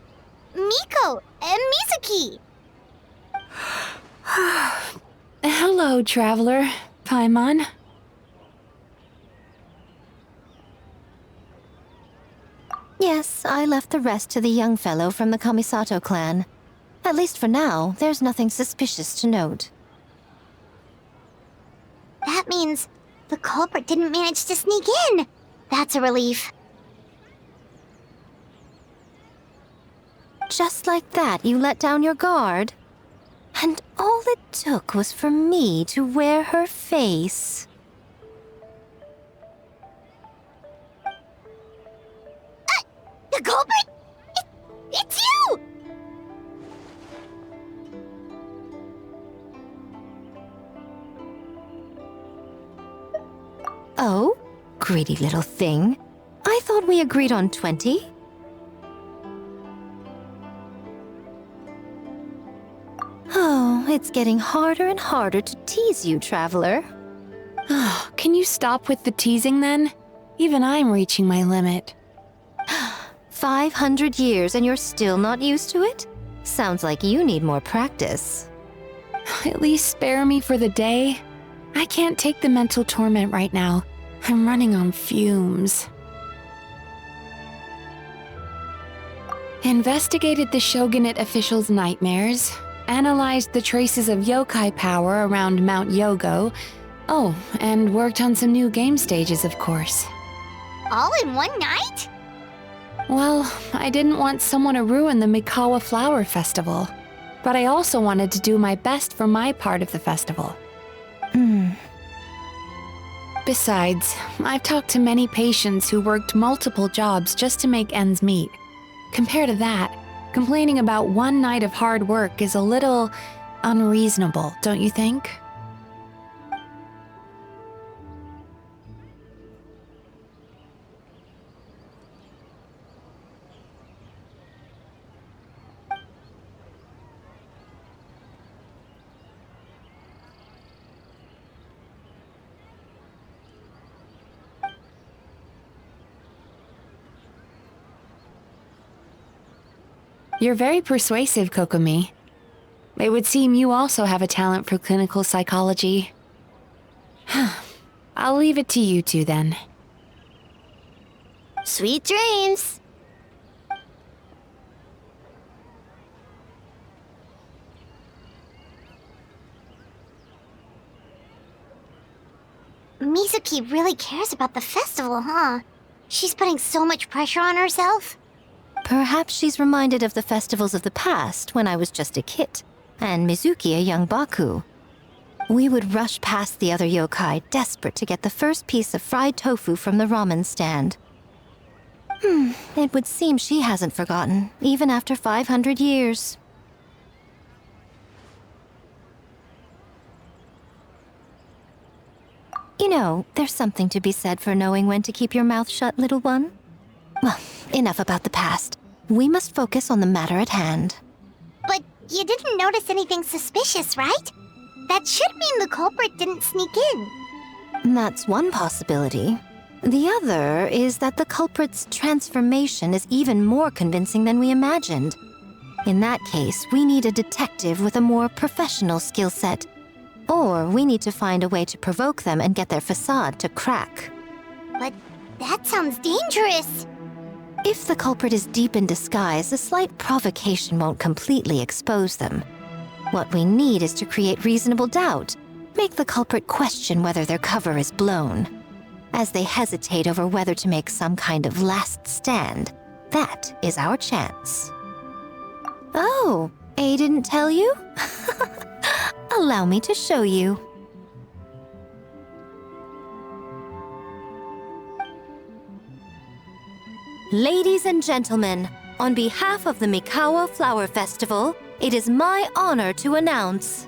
Miko and Mizuki! Hello, traveler. Paimon. Yes, I left the rest to the young fellow from the Kamisato clan. At least for now, there's nothing suspicious to note. That means the culprit didn't manage to sneak in. That's a relief. Just like that, you let down your guard? And all it took was for me to wear her face. The culprit? It's you! Oh? Greedy little thing. I thought we agreed on 20. Oh, it's getting harder and harder to tease you, traveler. Can you stop with the teasing then? Even I'm reaching my limit. 500 years and you're still not used to it? Sounds like you need more practice. At least spare me for the day. I can't take the mental torment right now. I'm running on fumes. Investigated the Shogunate officials' nightmares, analyzed the traces of yokai power around Mount Yogo. Oh, and worked on some new game stages, of course. All in one night? Well, I didn't want someone to ruin the Mikawa Flower Festival, but I also wanted to do my best for my part of the festival. Besides, I've talked to many patients who worked multiple jobs just to make ends meet. Compared to that, complaining about one night of hard work is a little unreasonable, don't you think? You're very persuasive, Kokomi. It would seem you also have a talent for clinical psychology. I'll leave it to you two then. Sweet dreams! Mizuki really cares about the festival, huh? She's putting so much pressure on herself. Perhaps she's reminded of the festivals of the past when I was just a kid, and Mizuki a young Baku. We would rush past the other yokai, desperate to get the first piece of fried tofu from the ramen stand. It would seem she hasn't forgotten, even after 500 years. You know, there's something to be said for knowing when to keep your mouth shut, little one. Well, enough about the past. We must focus on the matter at hand. But you didn't notice anything suspicious, right? That should mean the culprit didn't sneak in. That's one possibility. The other is that the culprit's transformation is even more convincing than we imagined. In that case, we need a detective with a more professional skill set. Or we need to find a way to provoke them and get their facade to crack. But that sounds dangerous. If the culprit is deep in disguise, a slight provocation won't completely expose them. What we need is to create reasonable doubt, make the culprit question whether their cover is blown. As they hesitate over whether to make some kind of last stand, that is our chance. Oh, A didn't tell you? Allow me to show you. Ladies and gentlemen, on behalf of the Mikawa Flower Festival, it is my honor to announce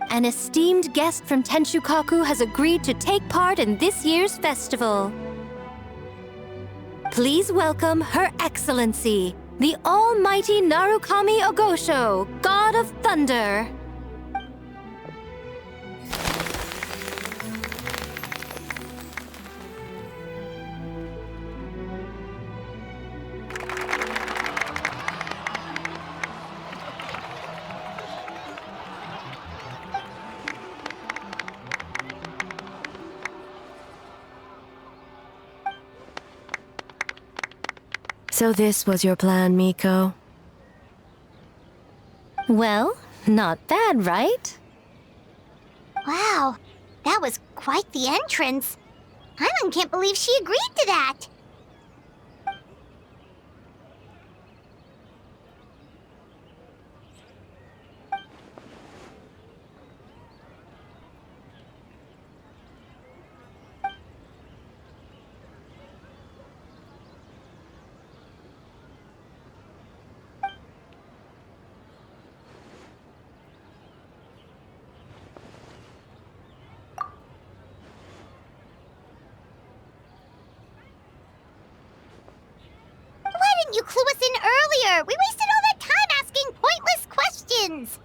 an esteemed guest from Tenshukaku has agreed to take part in this year's festival. Please welcome Her Excellency, the Almighty Narukami Ogosho, God of Thunder. So this was your plan, Miko? Well, not bad, right? Wow, that was quite the entrance. Paimon can't believe she agreed to that. You clue us in earlier! We wasted all that time asking pointless questions!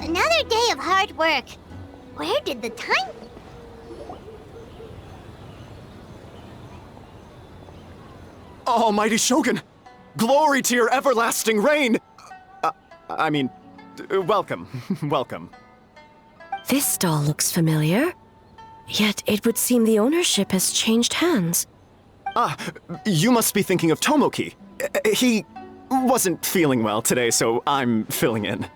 Another day of hard work. Where did the time... Almighty Shogun! Glory to your everlasting reign! Welcome. Welcome. This stall looks familiar. Yet it would seem the ownership has changed hands. Ah, you must be thinking of Tomoki. He wasn't feeling well today, so I'm filling in.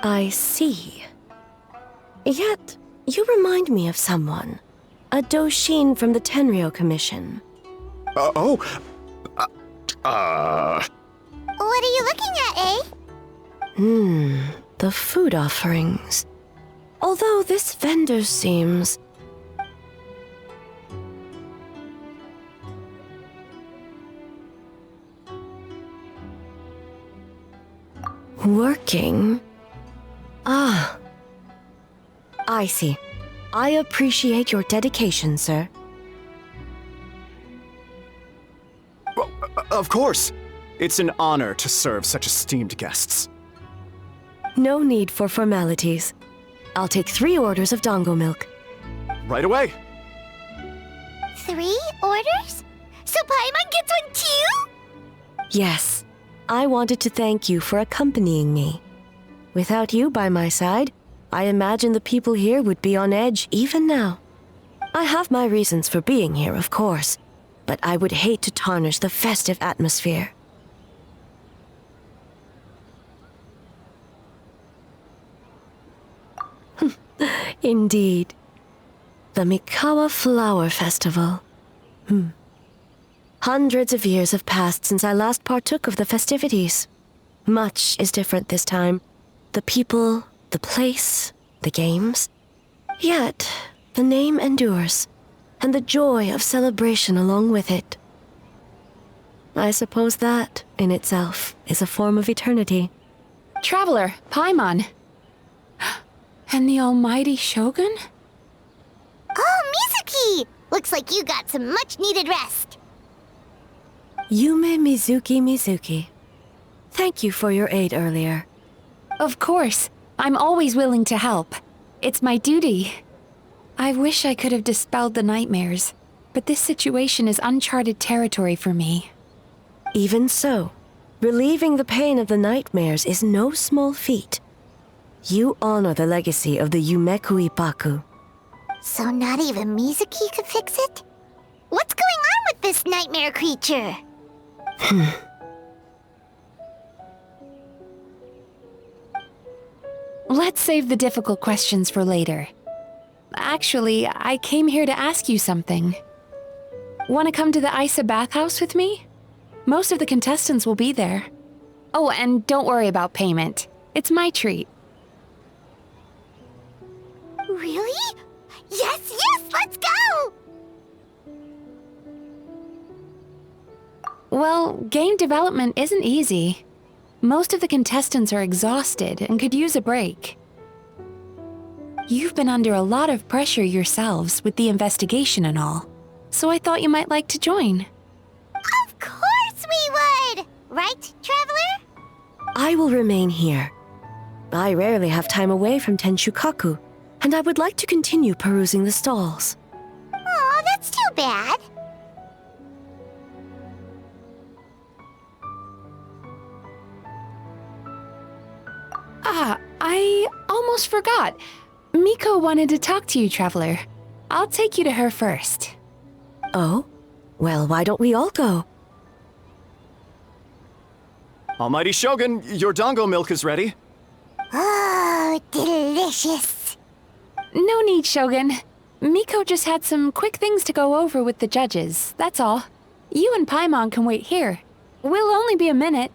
I see. Yet, you remind me of someone. A Doshin from the Tenryo Commission. What are you looking at, eh? The food offerings. Although this vendor seems... working? Ah. I see. I appreciate your dedication, sir. Well, of course. It's an honor to serve such esteemed guests. No need for formalities. I'll take 3 orders of dango milk. Right away. 3 orders? So Paimon gets one too? Yes. I wanted to thank you for accompanying me. Without you by my side, I imagine the people here would be on edge even now. I have my reasons for being here, of course, but I would hate to tarnish the festive atmosphere. Indeed. The Mikawa Flower Festival. Hundreds of years have passed since I last partook of the festivities. Much is different this time. The people, the place, the games. Yet, the name endures, and the joy of celebration along with it. I suppose that, in itself, is a form of eternity. Traveler, Paimon. And the almighty Shogun? Oh, Mizuki! Looks like you got some much-needed rest. Yumemizuki. Thank you for your aid earlier. Of course. I'm always willing to help. It's my duty. I wish I could have dispelled the nightmares, but this situation is uncharted territory for me. Even so, relieving the pain of the nightmares is no small feat. You honor the legacy of the Yumeku Ippaku. So not even Mizuki could fix it? What's going on with this nightmare creature? Let's save the difficult questions for later. Actually, I came here to ask you something. Want to come to the Isa bathhouse with me? Most of the contestants will be there. Oh, and don't worry about payment. It's my treat. Really? Yes, let's go! Well, game development isn't easy. Most of the contestants are exhausted and could use a break. You've been under a lot of pressure yourselves with the investigation and all, so I thought you might like to join. Of course we would! Right, Traveler? I will remain here. I rarely have time away from Tenshukaku, and I would like to continue perusing the stalls. Aw, that's too bad. Ah, I almost forgot. Miko wanted to talk to you, Traveler. I'll take you to her first. Oh? Well, why don't we all go? Almighty Shogun, your dango milk is ready. Oh, delicious. No need, Shogun. Miko just had some quick things to go over with the judges, that's all. You and Paimon can wait here. We'll only be a minute.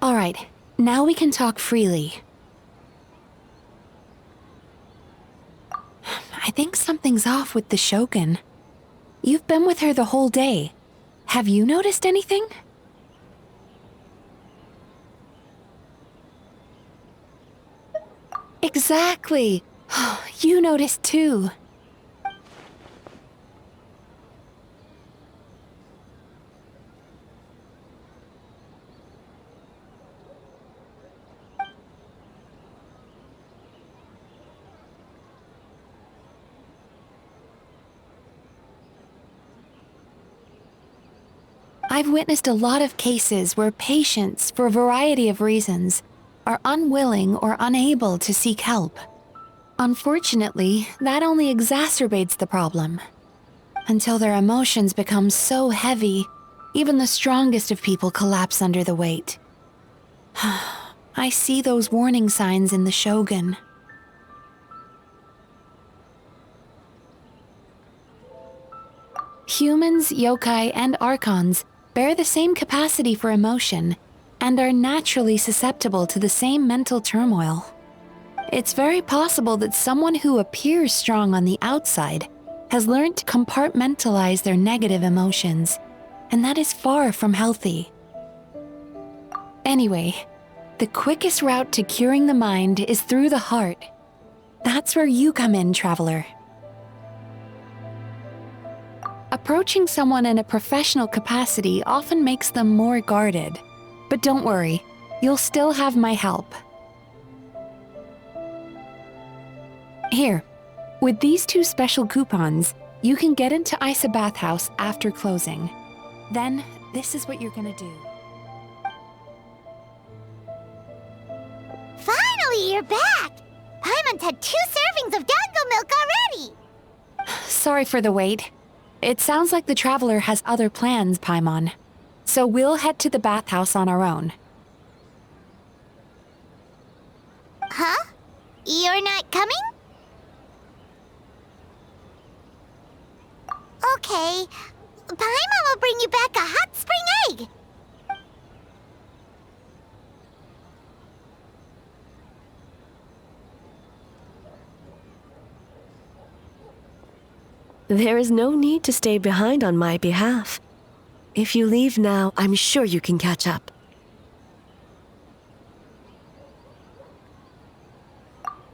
All right, now we can talk freely. I think something's off with the Shogun. You've been with her the whole day. Have you noticed anything? Exactly. You noticed too. I've witnessed a lot of cases where patients, for a variety of reasons, are unwilling or unable to seek help. Unfortunately, that only exacerbates the problem. Until their emotions become so heavy, even the strongest of people collapse under the weight. I see those warning signs in the Shogun. Humans, yokai, and archons bear the same capacity for emotion and are naturally susceptible to the same mental turmoil. It's very possible that someone who appears strong on the outside has learned to compartmentalize their negative emotions, and that is far from healthy. Anyway, the quickest route to curing the mind is through the heart. That's where you come in, traveler. Approaching someone in a professional capacity often makes them more guarded. But don't worry, you'll still have my help. Here, with these 2 special coupons, you can get into Isa Bathhouse after closing. Then, this is what you're gonna do. Finally, you're back! Paimon's had 2 servings of dango milk already! Sorry for the wait. It sounds like the traveler has other plans, Paimon. So we'll head to the bathhouse on our own. Huh? You're not coming? Okay. Paimon will bring you back a hot spring egg. There is no need to stay behind on my behalf. If you leave now, I'm sure you can catch up.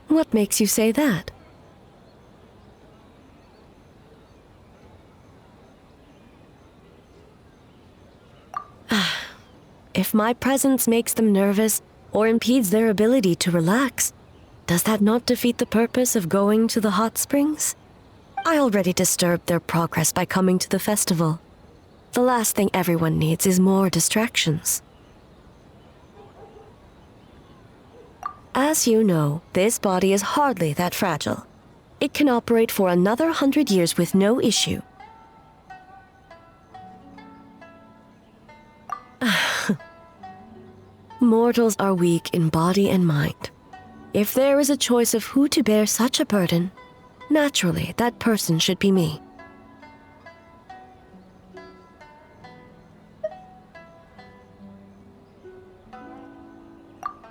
What makes you say that? If my presence makes them nervous or impedes their ability to relax, does that not defeat the purpose of going to the hot springs? I already disturbed their progress by coming to the festival. The last thing everyone needs is more distractions. As you know, this body is hardly that fragile. It can operate for another 100 years with no issue. Mortals are weak in body and mind. If there is a choice of who to bear such a burden, naturally, that person should be me.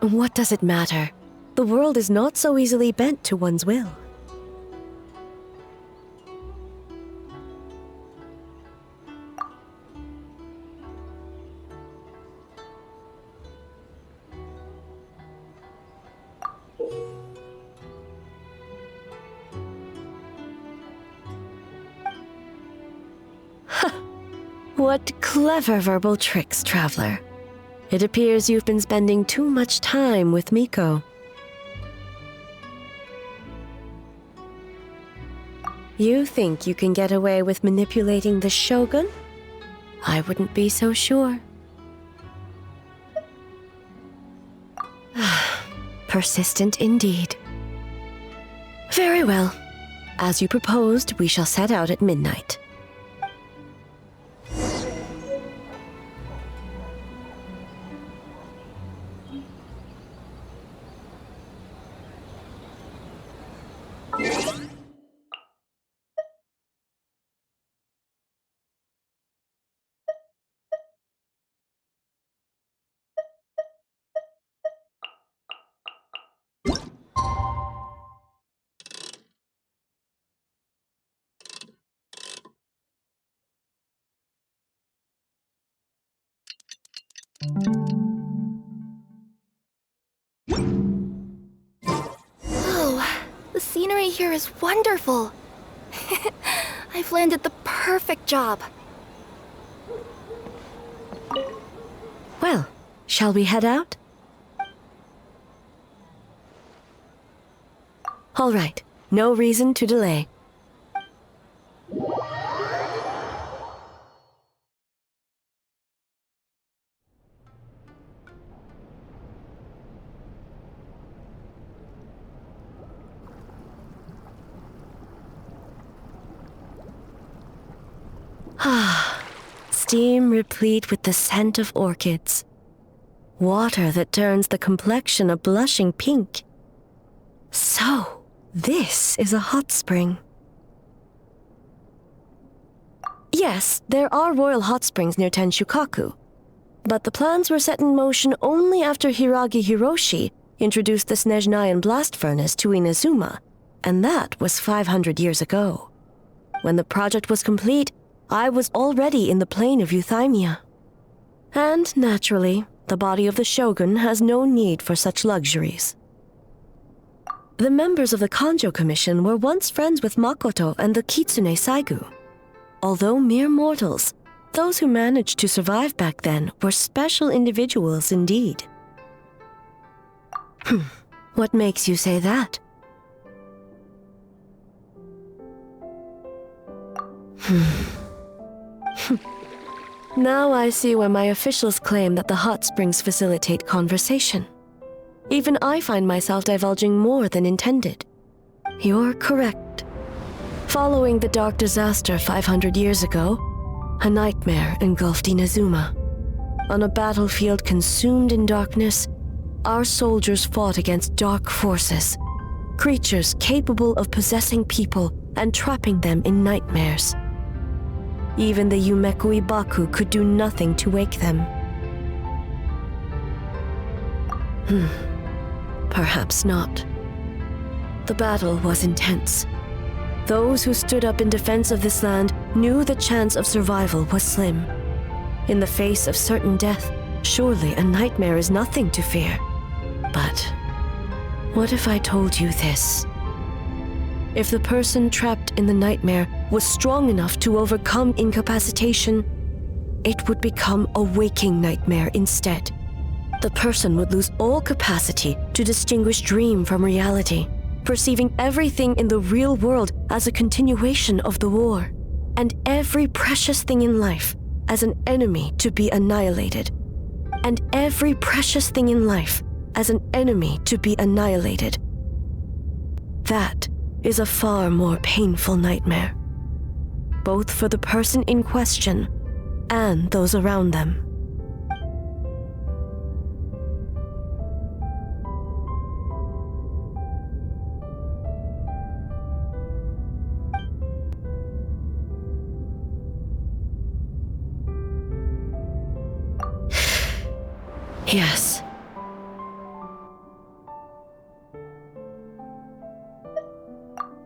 What does it matter? The world is not so easily bent to one's will. What clever verbal tricks, traveler. It appears you've been spending too much time with Miko. You think you can get away with manipulating the Shogun? I wouldn't be so sure. Persistent indeed. Very well. As you proposed, we shall set out at midnight. Oh, the scenery here is wonderful. I've landed the perfect job. Well, shall we head out? All right, no reason to delay. Ah, steam replete with the scent of orchids. Water that turns the complexion a blushing pink. So, this is a hot spring. Yes, there are royal hot springs near Tenshukaku, but the plans were set in motion only after Hiragi Hiroshi introduced the Snezhnayan blast furnace to Inazuma, and that was 500 years ago. When the project was complete, I was already in the plain of Euthymia. And, naturally, the body of the Shogun has no need for such luxuries. The members of the Kanjo Commission were once friends with Makoto and the Kitsune Saigu. Although mere mortals, those who managed to survive back then were special individuals indeed. What makes you say that? Now I see why my officials claim that the hot springs facilitate conversation. Even I find myself divulging more than intended. You're correct. Following the dark disaster 500 years ago, a nightmare engulfed Inazuma. On a battlefield consumed in darkness, our soldiers fought against dark forces, creatures capable of possessing people and trapping them in nightmares. Even the Yumekui Baku could do nothing to wake them. Perhaps not. The battle was intense. Those who stood up in defense of this land knew the chance of survival was slim. In the face of certain death, surely a nightmare is nothing to fear. But what if I told you this? If the person trapped in the nightmare was strong enough to overcome incapacitation, it would become a waking nightmare instead. The person would lose all capacity to distinguish dream from reality, perceiving everything in the real world as a continuation of the war, and every precious thing in life as an enemy to be annihilated, and every precious thing in life as an enemy to be annihilated. That is a far more painful nightmare, both for the person in question and those around them. Yes.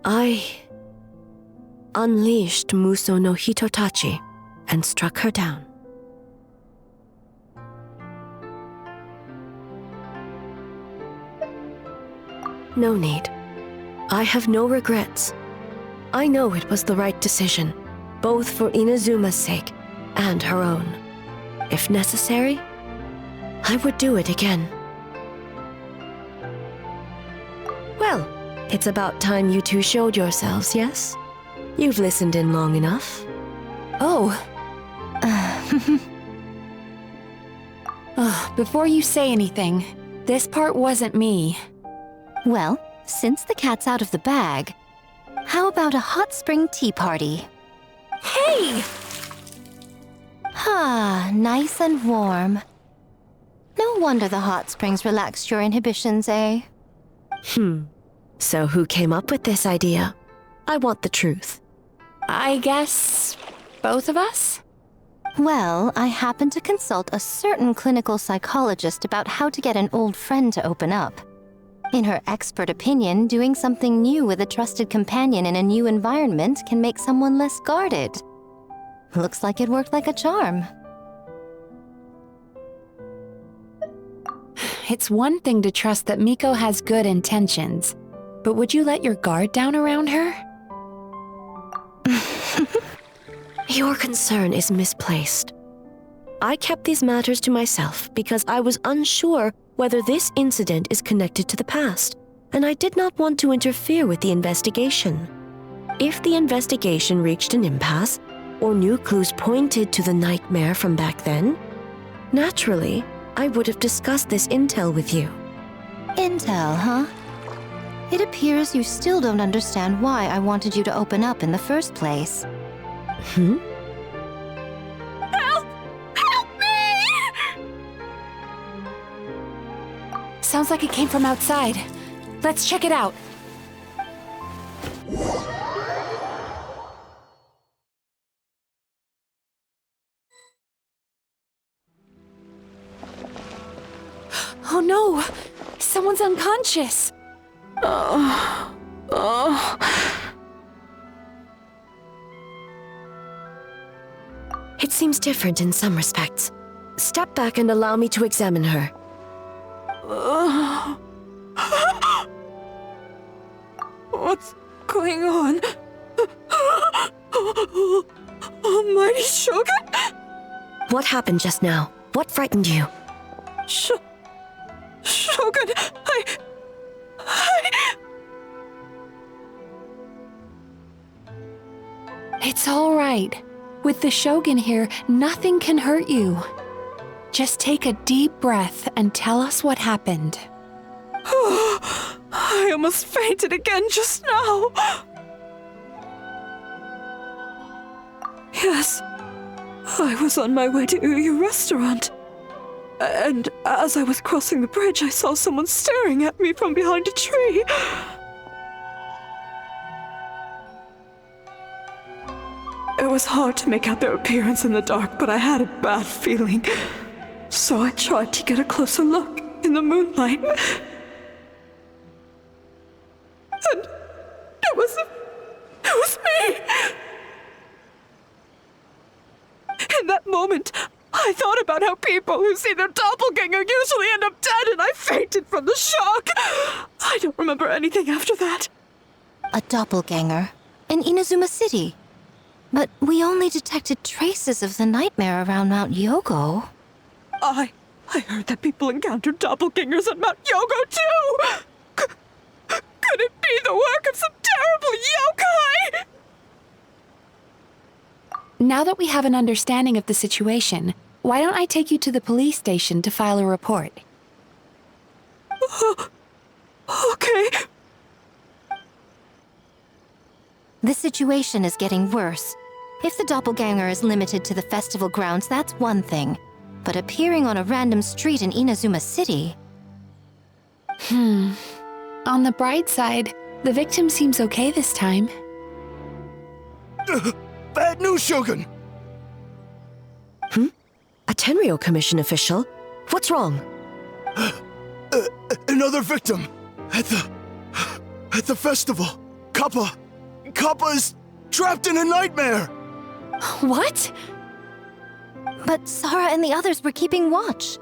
I unleashed Muso no Hitotachi and struck her down. No need. I have no regrets. I know it was the right decision, both for Inazuma's sake and her own. If necessary, I would do it again. Well, it's about time you two showed yourselves, yes? You've listened in long enough. Oh. Before you say anything, this part wasn't me. Well, since the cat's out of the bag, how about a hot spring tea party? Hey! Ah, nice and warm. No wonder the hot springs relaxed your inhibitions, eh? So who came up with this idea? I want the truth. I guess both of us? Well, I happened to consult a certain clinical psychologist about how to get an old friend to open up. In her expert opinion, doing something new with a trusted companion in a new environment can make someone less guarded. Looks like it worked like a charm. It's one thing to trust that Miko has good intentions, but would you let your guard down around her? Your concern is misplaced. I kept these matters to myself because I was unsure whether this incident is connected to the past, and I did not want to interfere with the investigation. If the investigation reached an impasse, or new clues pointed to the nightmare from back then, naturally, I would have discussed this intel with you. Intel, huh? It appears you still don't understand why I wanted you to open up in the first place. Sounds like it came from outside. Let's check it out. Oh no! Someone's unconscious! It seems different in some respects. Step back and allow me to examine her. What's going on? Almighty Shogun? What happened just now? What frightened you? Shogun, It's all right. With the Shogun here, nothing can hurt you. Just take a deep breath and tell us what happened. I almost fainted again just now. Yes, I was on my way to Uyu restaurant. And as I was crossing the bridge, I saw someone staring at me from behind a tree. It was hard to make out their appearance in the dark, but I had a bad feeling. So I tried to get a closer look in the moonlight. And it was me! In that moment, I thought about how people who see their doppelganger usually end up dead, and I fainted from the shock. I don't remember anything after that. A doppelganger? In Inazuma City? But we only detected traces of the nightmare around Mount Yogo. I heard that people encountered doppelgangers at Mount Yogo too! Could it be the work of some terrible yokai? Now that we have an understanding of the situation, why don't I take you to the police station to file a report? Okay. The situation is getting worse. If the doppelganger is limited to the festival grounds, that's one thing. But appearing on a random street in Inazuma City... On the bright side, the victim seems okay this time. Bad news, Shogun! A Tenryo Commission official? What's wrong? Another victim! At the festival! Kappa is trapped in a nightmare! What? But Sara and the others were keeping watch.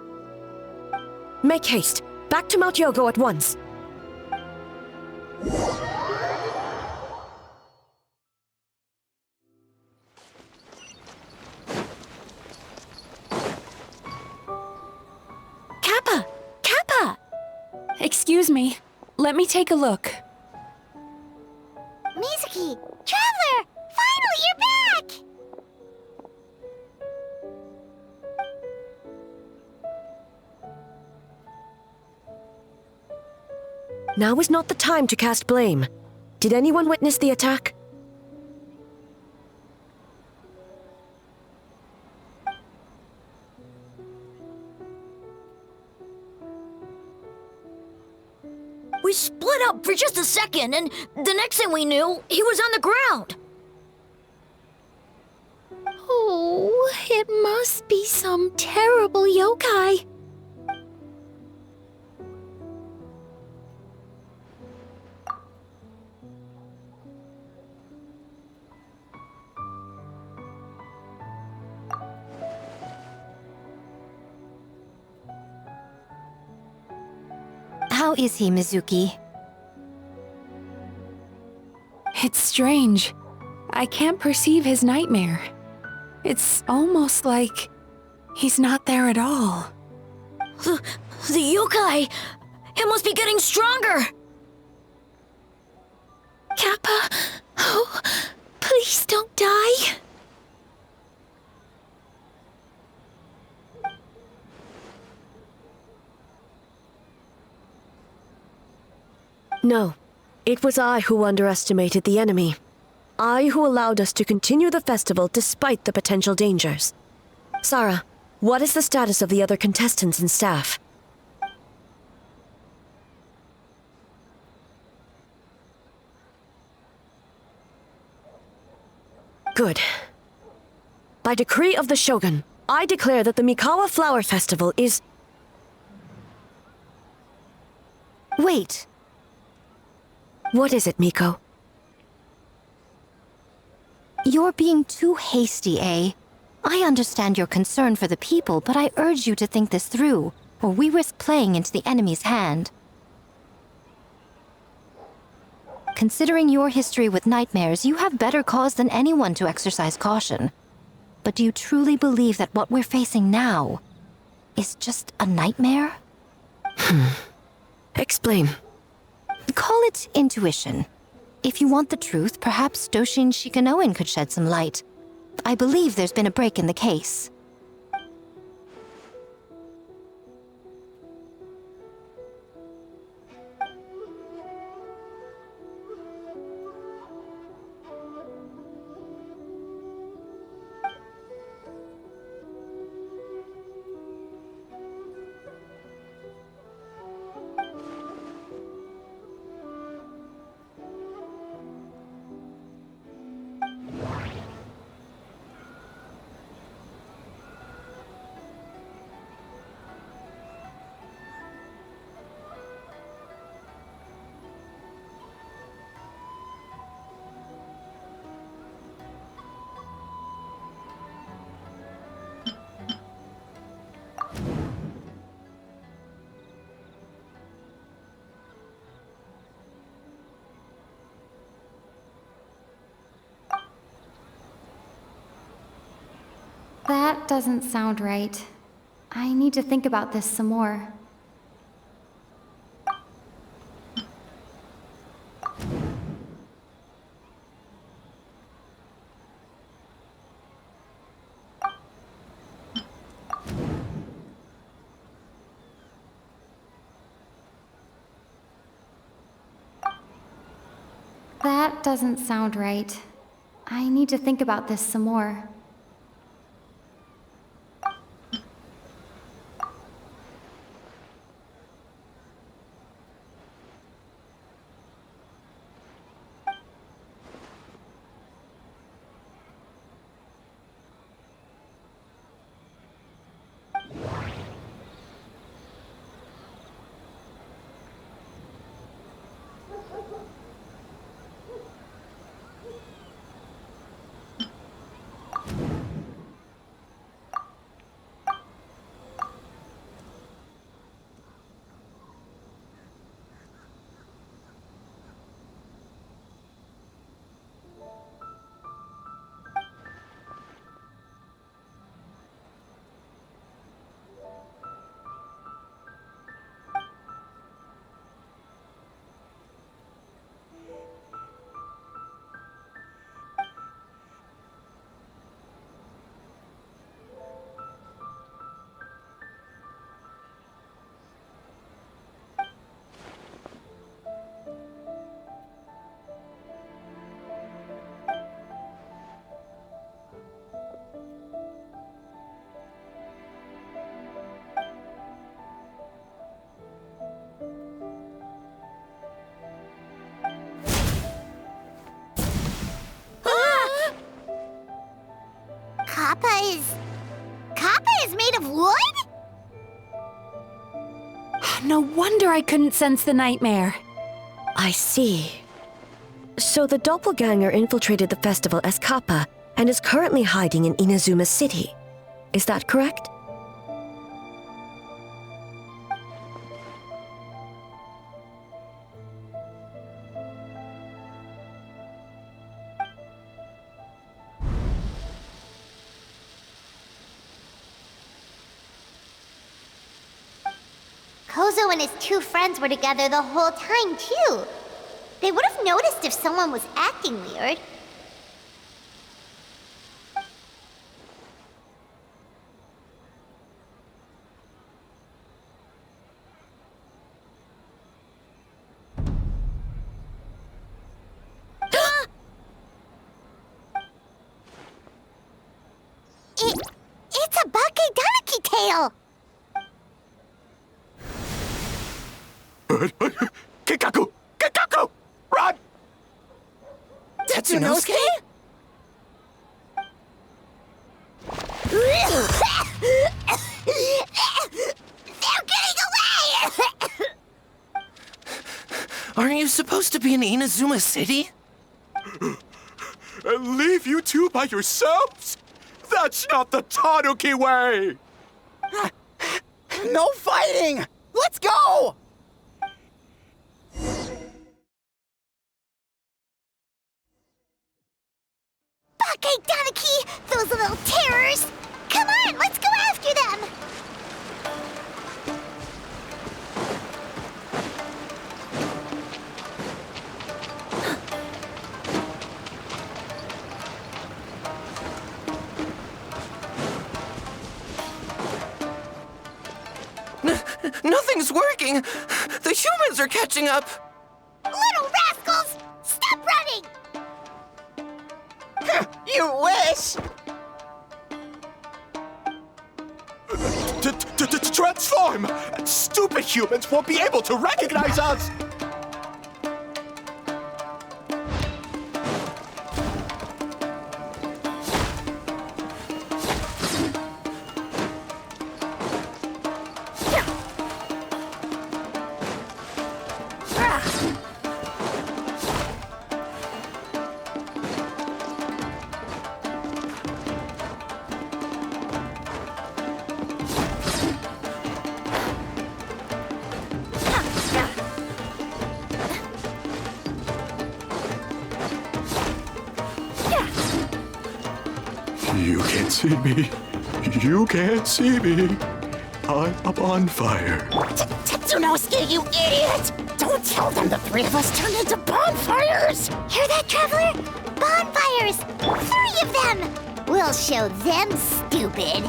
Make haste. Back to Mount Yogo at once. Kappa! Excuse me. Let me take a look. Mizuki! Traveler! Finally, you're back! Now is not the time to cast blame. Did anyone witness the attack? We split up for just a second, and the next thing we knew, he was on the ground. Oh, it must be some terrible yokai. How is he, Mizuki? It's strange. I can't perceive his nightmare. It's almost like he's not there at all. The yokai! It must be getting stronger! Kappa, oh, please don't die. No. It was I who underestimated the enemy. I who allowed us to continue the festival despite the potential dangers. Sara, what is the status of the other contestants and staff? Good. By decree of the Shogun, I declare that the Mikawa Flower Festival is... Wait. What is it, Miko? You're being too hasty, eh? I understand your concern for the people, but I urge you to think this through, or we risk playing into the enemy's hand. Considering your history with nightmares, you have better cause than anyone to exercise caution. But do you truly believe that what we're facing now is just a nightmare? Explain. Call it intuition. If you want the truth, perhaps Doshin Shikanoin could shed some light. I believe there's been a break in the case. That doesn't sound right. I need to think about this some more. That doesn't sound right. I need to think about this some more. Kappa is made of wood? No wonder I couldn't sense the nightmare. I see. So the doppelganger infiltrated the festival as Kappa and is currently hiding in Inazuma City. Is that correct? Kozo and his two friends were together the whole time, too. They would have noticed if someone was acting weird. It's a Bakedanaki tail! They're getting away! Aren't you supposed to be in Inazuma City? And leave you two by yourselves? That's not the Tanuki way! No fighting! Let's go! Bake Tanuki! Those little terrors! Come on, let's go after them! Nothing's working! The humans are catching up! Little rascals! Stop running! You wish! Transform! Stupid humans won't be able to recognize us! You can't see me. You can't see me. I'm up on fire. Tetsunosuke, you idiot! Don't tell them the three of us turned into bonfires! Hear that, Traveler? Bonfires! 3 of them! We'll show them, stupid!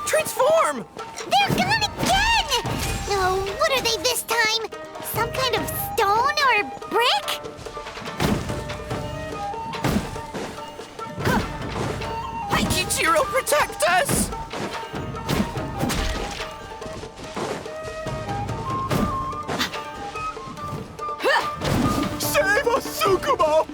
Transform! They're gone again! Oh, what are they this time? Some kind of stone or brick? Ichiro, protect us! Save us, Tsukumo!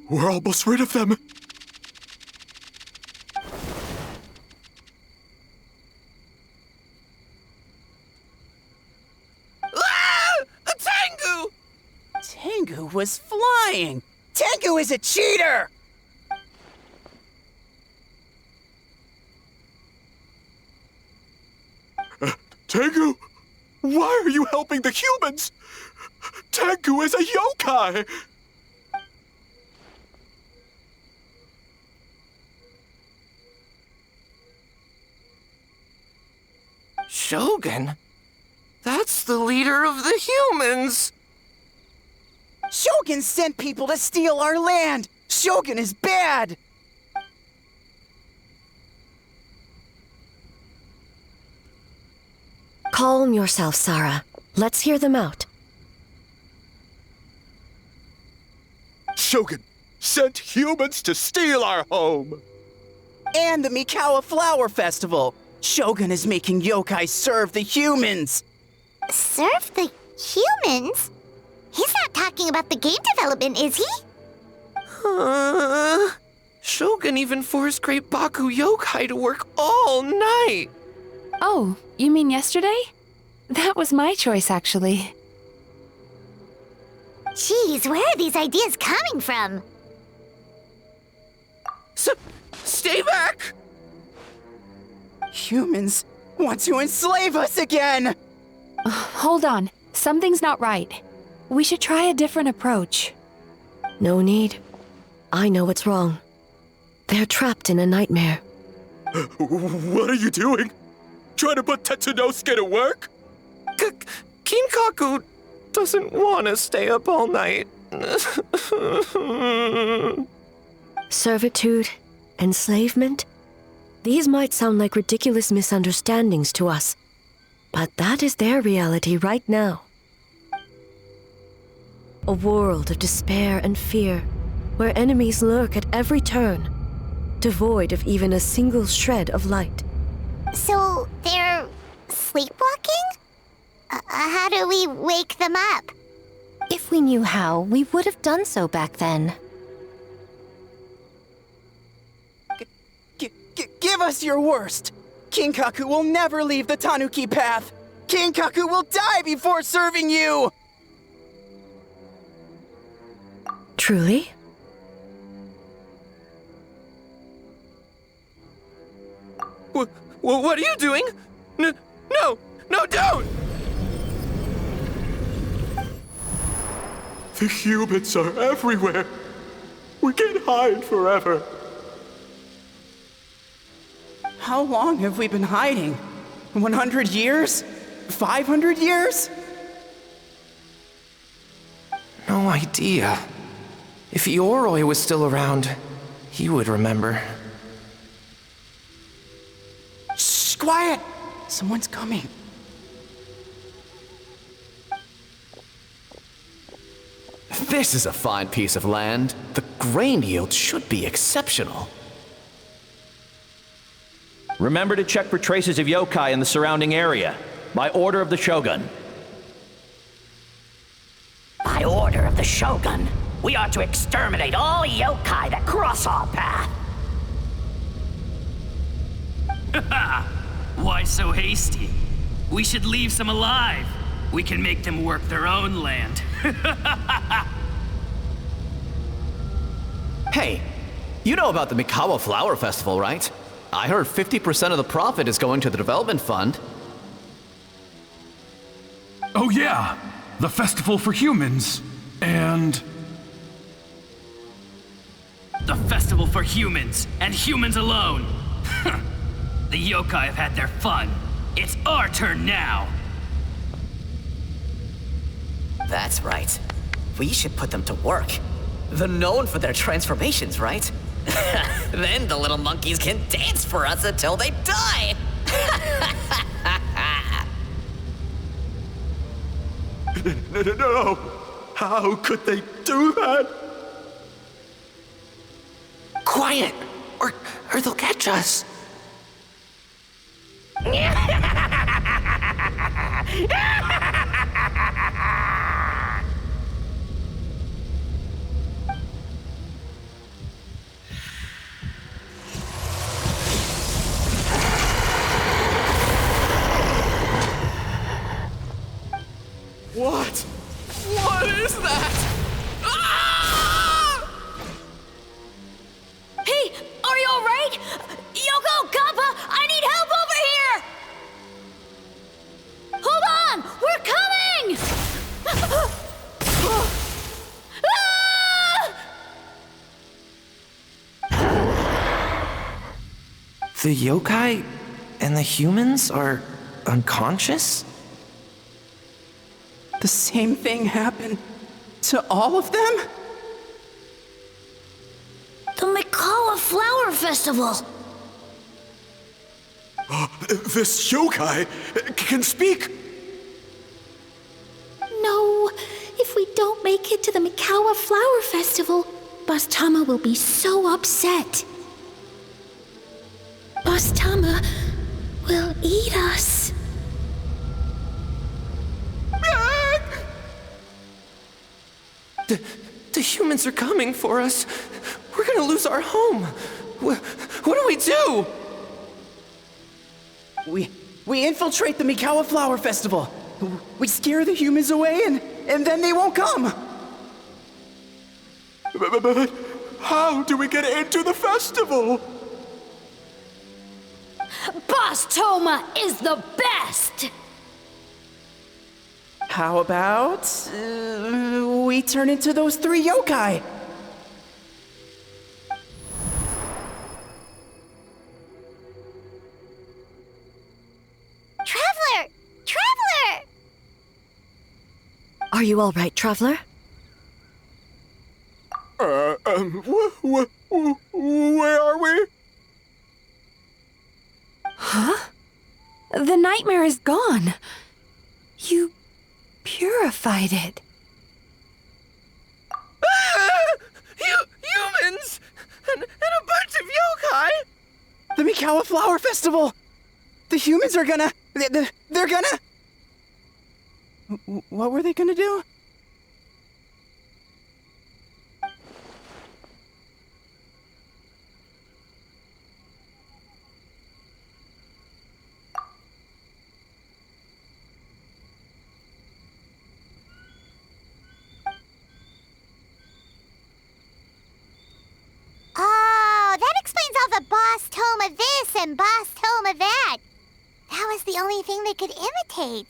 We're almost rid of them. Ah! A Tengu! Tengu was flying! Tengu is a cheater! Tengu? Why are you helping the humans? Tengu is a yokai! Shogun? That's the leader of the humans! Shogun sent people to steal our land! Shogun is bad! Calm yourself, Sara. Let's hear them out. Shogun sent humans to steal our home! And the Mikawa Flower Festival! Shogun is making yokai serve the humans! Serve the humans? He's not talking about the game development, is he? Shogun even forced Great Baku Yokai to work all night. Oh, you mean yesterday? That was my choice, actually. Jeez, where are these ideas coming from? Stay back! Humans want to enslave us again! Hold on. Something's not right. We should try a different approach. No need. I know what's wrong. They're trapped in a nightmare. What are you doing? Trying to put Tetsunosuke to work? Kinkaku doesn't want to stay up all night. Servitude, enslavement? These might sound like ridiculous misunderstandings to us, but that is their reality right now. A world of despair and fear, where enemies lurk at every turn, devoid of even a single shred of light. So, they're sleepwalking? How do we wake them up? If we knew how, we would have done so back then. Give us your worst! Kinkaku will never leave the Tanuki path! Kinkaku will die before serving you! Truly? What are you doing? No, don't! The humans are everywhere. We can't hide forever. How long have we been hiding? 100 years? 500 years? No idea. If Yoroi was still around, he would remember. Shh, quiet! Someone's coming. This is a fine piece of land. The grain yield should be exceptional. Remember to check for traces of yokai in the surrounding area, by order of the Shogun. By order of the Shogun, we are to exterminate all yokai that cross our path. Why so hasty? We should leave some alive. We can make them work their own land. Hey, you know about the Mikawa Flower Festival, right? I heard 50% of the profit is going to the development fund. Oh yeah, the festival for humans. And... The festival for humans, and humans alone. The yokai have had their fun. It's our turn now. That's right. We should put them to work. They're known for their transformations, right? Then the little monkeys can dance for us until they die! No! How could they do that? Quiet, or they'll catch us. What? What is that? Ah! Hey, are you alright? Yoko, Kappa, I need help over here! Hold on! We're coming! The yokai and the humans are unconscious? The same thing happened to all of them? The Mikawa Flower Festival! This yokai can speak! No, if we don't make it to the Mikawa Flower Festival, Boss Thoma will be so upset. Boss Thoma will eat us. The The humans are coming for us. We're gonna lose our home. What do we do? We infiltrate the Mikawa Flower Festival. We scare the humans away and then they won't come. But how do we get into the festival? Boss Thoma is the best! How about we turn into those 3 yokai? Traveler! Traveler! Are you all right, Traveler? Where are we? Huh? The nightmare is gone. You purified it. Humans! And a bunch of yokai! The Mikawa Flower Festival! The humans are gonna... They're gonna... What were they gonna do? Oh, that explains all the Boss Thoma this and Boss Thoma that. That was the only thing they could imitate.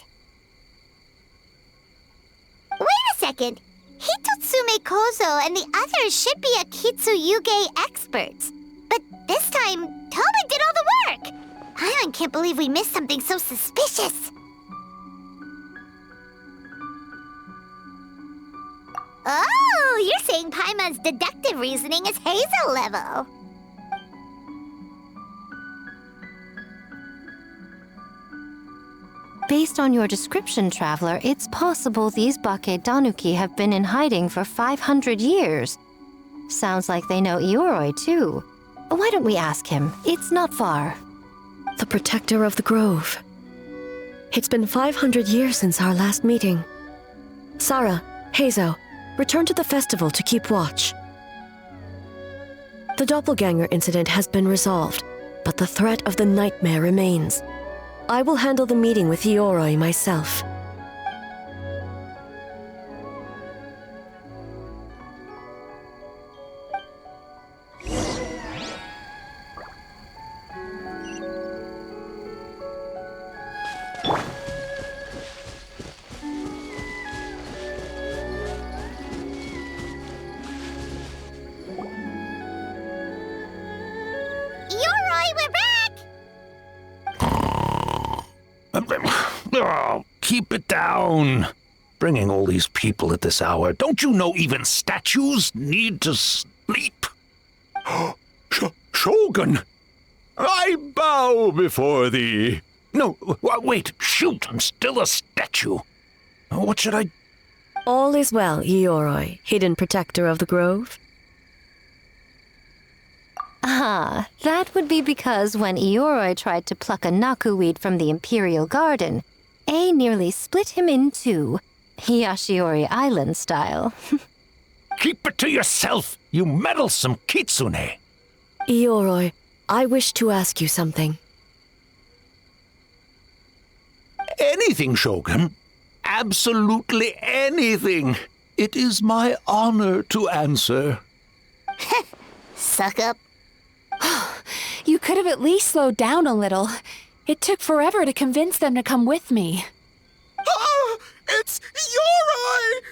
Wait a second. Hitotsume Kozo and the others should be Akitsuyuge experts. But this time, Thoma did all the work. Paimon can't believe we missed something so suspicious. Oh, you're saying Paimon's deductive reasoning is Hazel level. Based on your description, Traveler, it's possible these Bake Danuki have been in hiding for 500 years. Sounds like they know Ioroi, too. Why don't we ask him? It's not far. The protector of the grove. It's been 500 years since our last meeting. Sara, Hazel, return to the festival to keep watch. The doppelganger incident has been resolved, but the threat of the nightmare remains. I will handle the meeting with Ioroi myself. Oh, keep it down. Bringing all these people at this hour. Don't you know even statues need to sleep? Shogun! I bow before thee. No, wait, shoot, I'm still a statue. What should I... All is well, Ioroi, hidden protector of the grove. Ah, that would be because when Ioroi tried to pluck a nakuweed from the Imperial Garden, A nearly split him in two, Yashiori Island style. Keep it to yourself, you meddlesome kitsune! Ioroi, I wish to ask you something. Anything, Shogun. Absolutely anything. It is my honor to answer. Suck up. You could have at least slowed down a little. It took forever to convince them to come with me. Oh, it's Ioroi!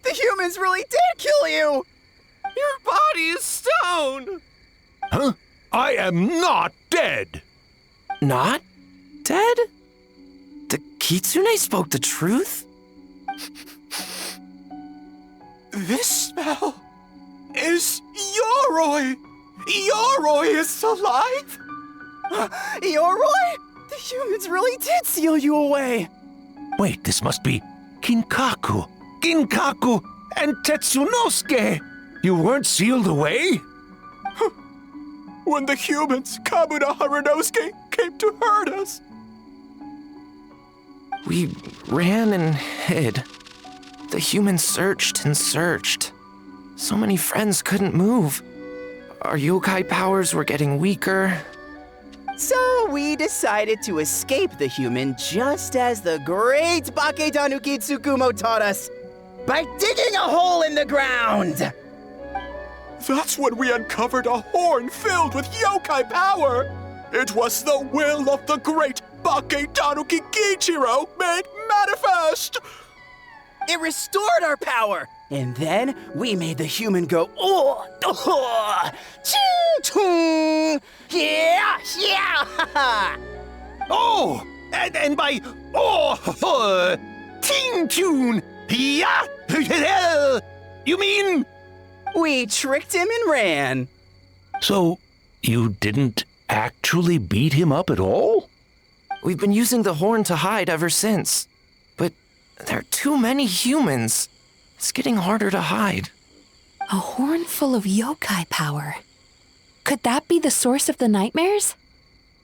The humans really did kill you! Your body is stone! Huh? I am not dead! Not dead? The kitsune spoke the truth? This smell is Ioroi! Ioroi is alive! Ioroi? The humans really did seal you away! Wait, this must be Ginkaku, and Tetsunosuke! You weren't sealed away? When the humans, Kamuna Harunosuke, came to hurt us. We ran and hid. The humans searched and searched. So many friends couldn't move. Our yokai powers were getting weaker. So we decided to escape the human just as the great Baketanuki Tsukumo taught us, by digging a hole in the ground! That's when we uncovered a horn filled with yokai power! It was the will of the great Baketanuki Gichiro made manifest! It restored our power! And then we made the human go, oh, oh, ching, yeah, yeah, Oh, and by, oh, ting tune, yeah, you mean? We tricked him and ran. So, you didn't actually beat him up at all? We've been using the horn to hide ever since. But there are too many humans. It's getting harder to hide. A horn full of yokai power. Could that be the source of the nightmares?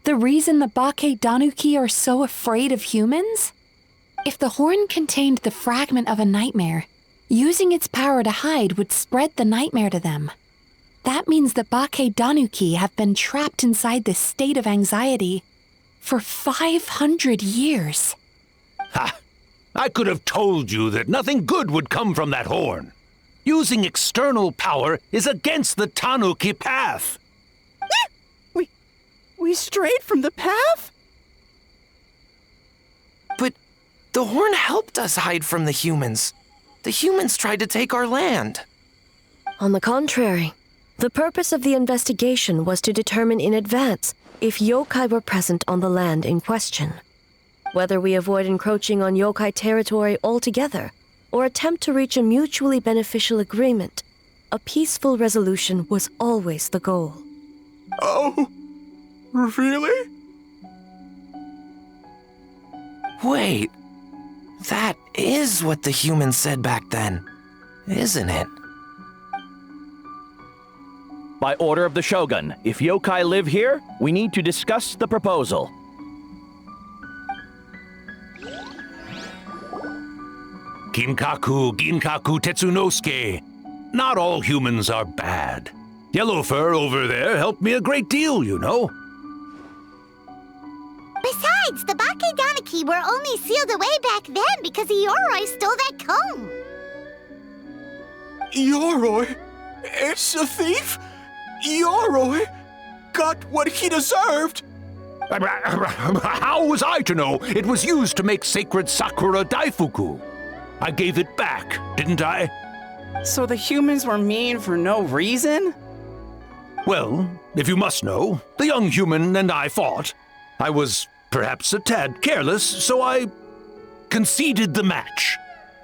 The reason the Baketanuki are so afraid of humans? If the horn contained the fragment of a nightmare, using its power to hide would spread the nightmare to them. That means the Baketanuki have been trapped inside this state of anxiety for 500 years. Ha! I could have told you that nothing good would come from that horn. Using external power is against the Tanuki path. We strayed from the path? But the horn helped us hide from the humans. The humans tried to take our land. On the contrary, the purpose of the investigation was to determine in advance if yokai were present on the land in question. Whether we avoid encroaching on yokai territory altogether, or attempt to reach a mutually beneficial agreement, a peaceful resolution was always the goal. Oh, really? Wait, that is what the humans said back then, isn't it? By order of the Shogun, if yokai live here, we need to discuss the proposal. Ginkaku Tetsunosuke. Not all humans are bad. Yellowfur over there helped me a great deal, you know. Besides, the Baketanuki were only sealed away back then because Yoroi stole that comb. Yoroi is a thief? Yoroi got what he deserved. How was I to know it was used to make sacred Sakura Daifuku? I gave it back, didn't I? So the humans were mean for no reason? Well, if you must know, the young human and I fought. I was perhaps a tad careless, so I conceded the match.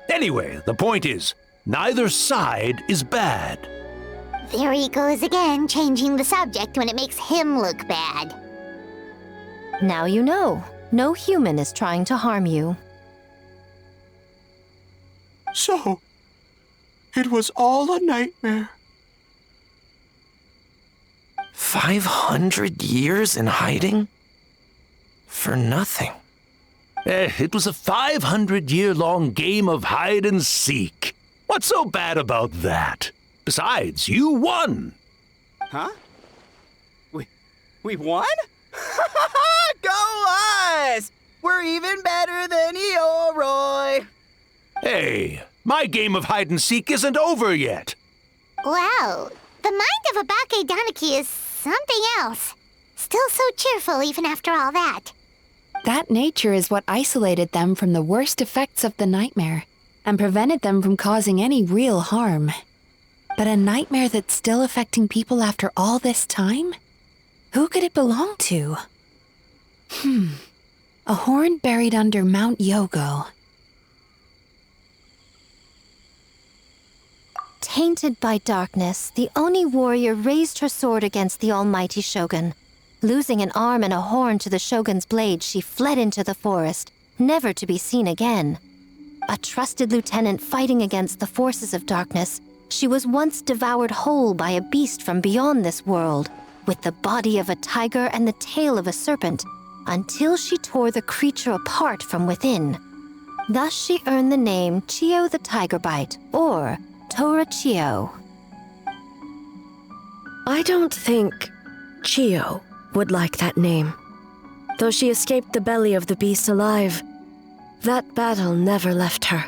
Anyway, the point is, neither side is bad. There he goes again, changing the subject when it makes him look bad. Now you know. No human is trying to harm you. So, it was all a nightmare. 500 years in hiding? For nothing. It was a 500-year-long game of hide and seek. What's so bad about that? Besides, you won. Huh? We won? Go us! We're even better than Yoroi. Hey, my game of hide and seek isn't over yet. Wow, the mind of a Baketanuki is something else. Still so cheerful even after all that. That nature is what isolated them from the worst effects of the nightmare and prevented them from causing any real harm. But a nightmare that's still affecting people after all this time? Who could it belong to? A horn buried under Mount Yogo. Tainted by darkness, the Oni warrior raised her sword against the almighty Shogun. Losing an arm and a horn to the Shogun's blade, she fled into the forest, never to be seen again. A trusted lieutenant fighting against the forces of darkness, she was once devoured whole by a beast from beyond this world, with the body of a tiger and the tail of a serpent, until she tore the creature apart from within. Thus she earned the name Chiyo the Tiger Bite, or Tora Chiyo. I don't think Chiyo would like that name. Though she escaped the belly of the beast alive, that battle never left her.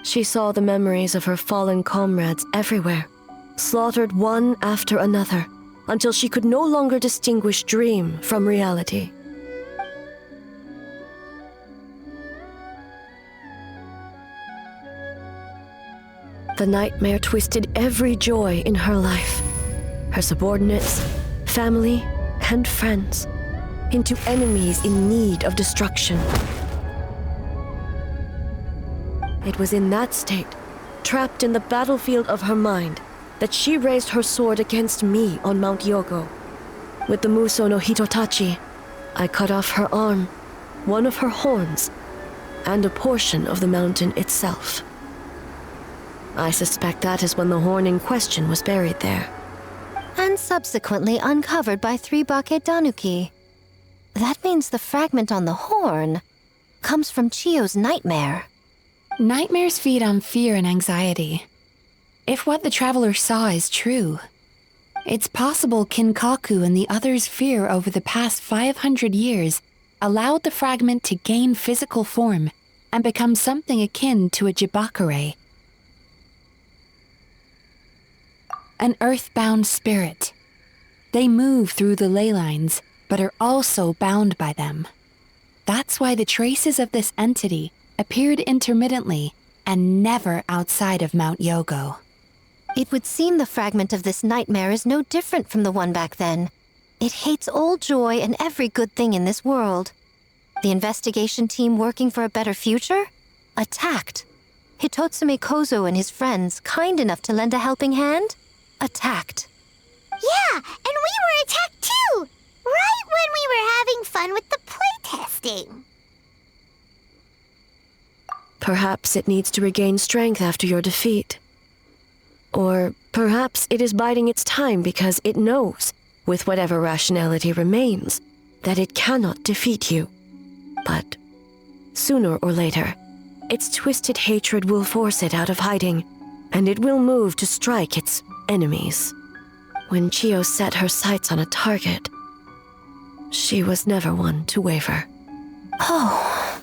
She saw the memories of her fallen comrades everywhere, slaughtered one after another, until she could no longer distinguish dream from reality. The nightmare twisted every joy in her life, her subordinates, family, and friends, into enemies in need of destruction. It was in that state, trapped in the battlefield of her mind, that she raised her sword against me on Mount Yogo. With the Muso no Hitotachi, I cut off her arm, one of her horns, and a portion of the mountain itself. I suspect that is when the horn in question was buried there. And subsequently uncovered by 3 Bakedanuki. That means the fragment on the horn comes from Chiyo's nightmare. Nightmares feed on fear and anxiety. If what the traveler saw is true, it's possible Kinkaku and the others' fear over the past 500 years allowed the fragment to gain physical form and become something akin to a jibakure. An earthbound spirit. They move through the ley lines, but are also bound by them. That's why the traces of this entity appeared intermittently and never outside of Mount Yogo. It would seem the fragment of this nightmare is no different from the one back then. It hates all joy and every good thing in this world. The investigation team working for a better future? Attacked. Hitotsume Kozo and his friends, kind enough to lend a helping hand? Attacked. Yeah, and we were attacked too! Right when we were having fun with the playtesting. Perhaps it needs to regain strength after your defeat. Or perhaps it is biding its time because it knows, with whatever rationality remains, that it cannot defeat you. But sooner or later, its twisted hatred will force it out of hiding, and it will move to strike its enemies. When Chiyo set her sights on a target, she was never one to waver. Oh.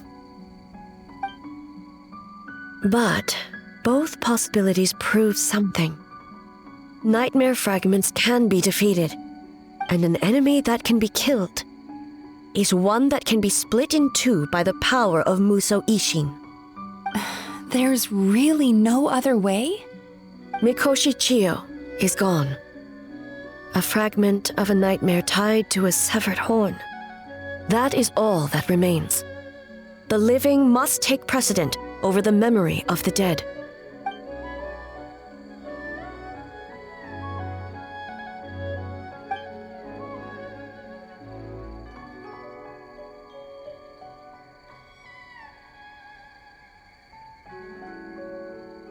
But both possibilities prove something. Nightmare fragments can be defeated, and an enemy that can be killed is one that can be split in two by the power of Muso Ishin. There's really no other way? Mikoshi Chiyo is gone. A fragment of a nightmare tied to a severed horn. That is all that remains. The living must take precedent over the memory of the dead.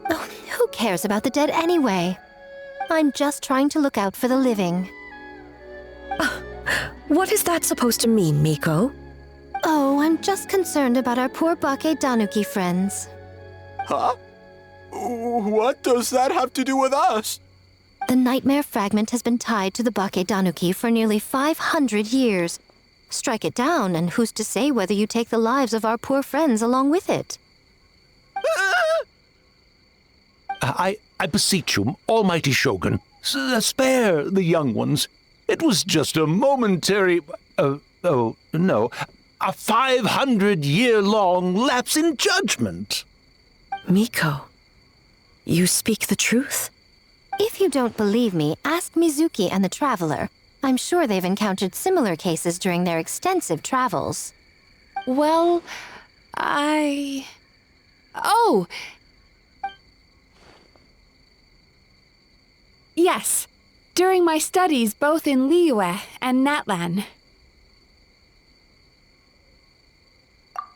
Oh, who cares about the dead anyway? I'm just trying to look out for the living. What is that supposed to mean, Miko? Oh, I'm just concerned about our poor Bakedanuki friends. Huh? What does that have to do with us? The nightmare fragment has been tied to the Bakedanuki for nearly 500 years. Strike it down, and who's to say whether you take the lives of our poor friends along with it? I beseech you, almighty Shogun, spare the young ones. It was just a momentary... a 500-year-long lapse in judgment. Miko, you speak the truth? If you don't believe me, ask Mizuki and the Traveler. I'm sure they've encountered similar cases during their extensive travels. Well, Oh! Yes, during my studies both in Liyue and Natlan.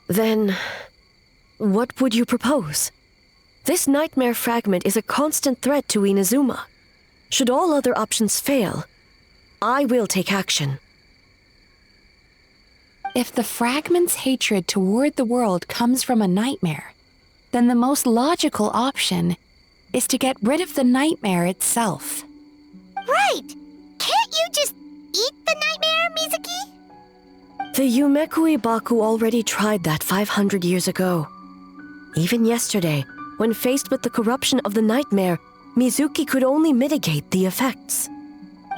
Then, what would you propose? This nightmare fragment is a constant threat to Inazuma. Should all other options fail, I will take action. If the fragment's hatred toward the world comes from a nightmare, then the most logical option is to get rid of the nightmare itself. Right! Can't you just eat the nightmare, Mizuki? The Yumekui Baku already tried that 500 years ago. Even yesterday, when faced with the corruption of the nightmare, Mizuki could only mitigate the effects.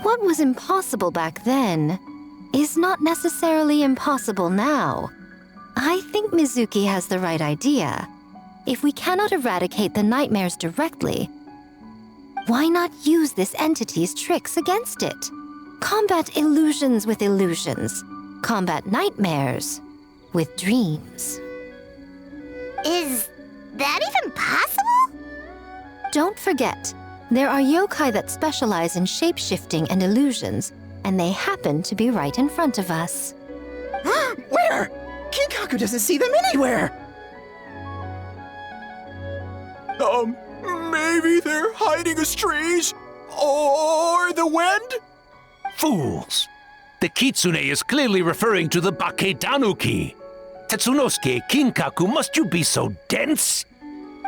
What was impossible back then is not necessarily impossible now. I think Mizuki has the right idea. If we cannot eradicate the nightmares directly, why not use this entity's tricks against it? Combat illusions with illusions. Combat nightmares with dreams. Is that even possible? Don't forget, there are yokai that specialize in shape-shifting and illusions, and they happen to be right in front of us. Where? Kinkaku doesn't see them anywhere! Maybe they're hiding us trees? Or the wind? Fools! The kitsune is clearly referring to the Baketanuki. Tetsunosuke, Kinkaku, must you be so dense?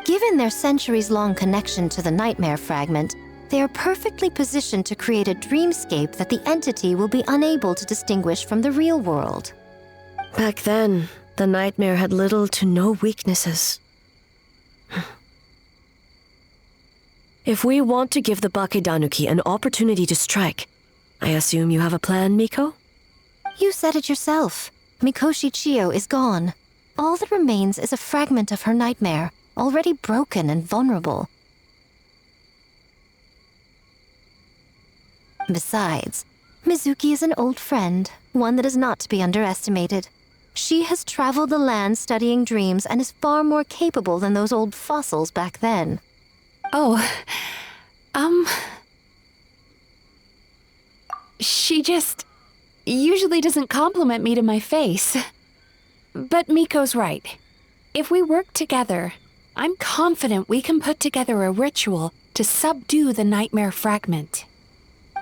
Given their centuries-long connection to the nightmare fragment, they are perfectly positioned to create a dreamscape that the entity will be unable to distinguish from the real world. Back then, the nightmare had little to no weaknesses. If we want to give the Bakedanuki an opportunity to strike, I assume you have a plan, Miko? You said it yourself. Mikoshi Chiyo is gone. All that remains is a fragment of her nightmare, already broken and vulnerable. Besides, Mizuki is an old friend, one that is not to be underestimated. She has traveled the land studying dreams and is far more capable than those old fossils back then. She just usually doesn't compliment me to my face. But Miko's right. If we work together, I'm confident we can put together a ritual to subdue the nightmare fragment.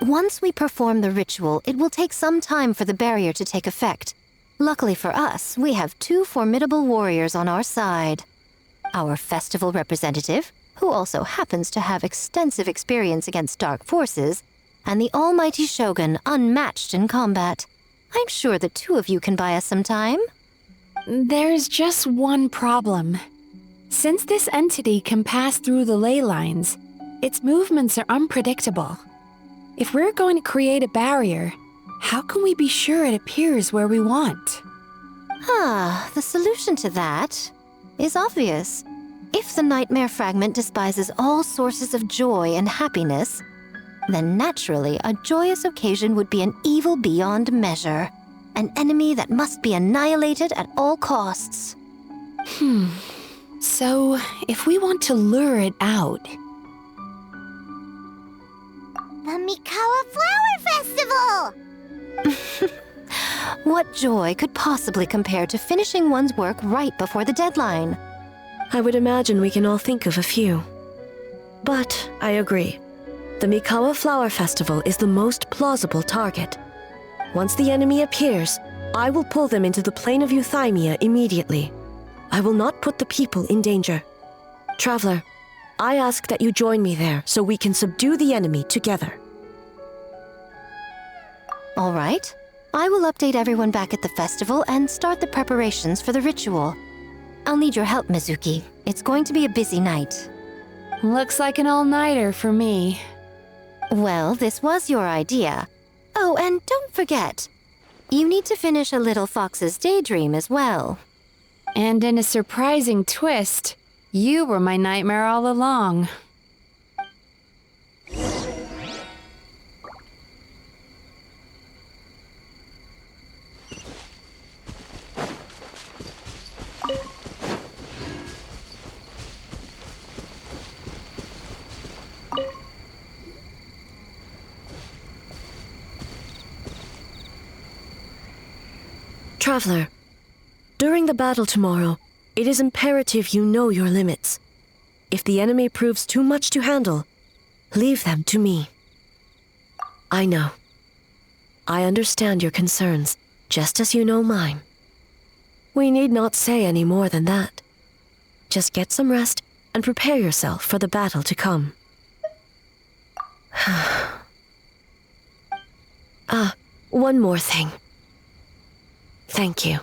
Once we perform the ritual, it will take some time for the barrier to take effect. Luckily for us, we have two formidable warriors on our side. Our festival representative, who also happens to have extensive experience against dark forces, and the almighty Shogun, unmatched in combat. I'm sure the two of you can buy us some time. There's just one problem. Since this entity can pass through the ley lines, its movements are unpredictable. If we're going to create a barrier, how can we be sure it appears where we want? The solution to that is obvious. If the nightmare fragment despises all sources of joy and happiness, then naturally a joyous occasion would be an evil beyond measure, an enemy that must be annihilated at all costs. So, if we want to lure it out... The Mikawa Flower Festival! What joy could possibly compare to finishing one's work right before the deadline? I would imagine we can all think of a few. But I agree. The Mikawa Flower Festival is the most plausible target. Once the enemy appears, I will pull them into the plain of Euthymia immediately. I will not put the people in danger. Traveler, I ask that you join me there so we can subdue the enemy together. All right. I will update everyone back at the festival and start the preparations for the ritual. I'll need your help, Mizuki. It's going to be a busy night. Looks like an all-nighter for me. Well, this was your idea. Oh, and don't forget, you need to finish a Little Fox's Daydream as well. And in a surprising twist, you were my nightmare all along. Traveler, during the battle tomorrow, it is imperative you know your limits. If the enemy proves too much to handle, leave them to me. I know. I understand your concerns, just as you know mine. We need not say any more than that. Just get some rest and prepare yourself for the battle to come. One more thing. Thank you.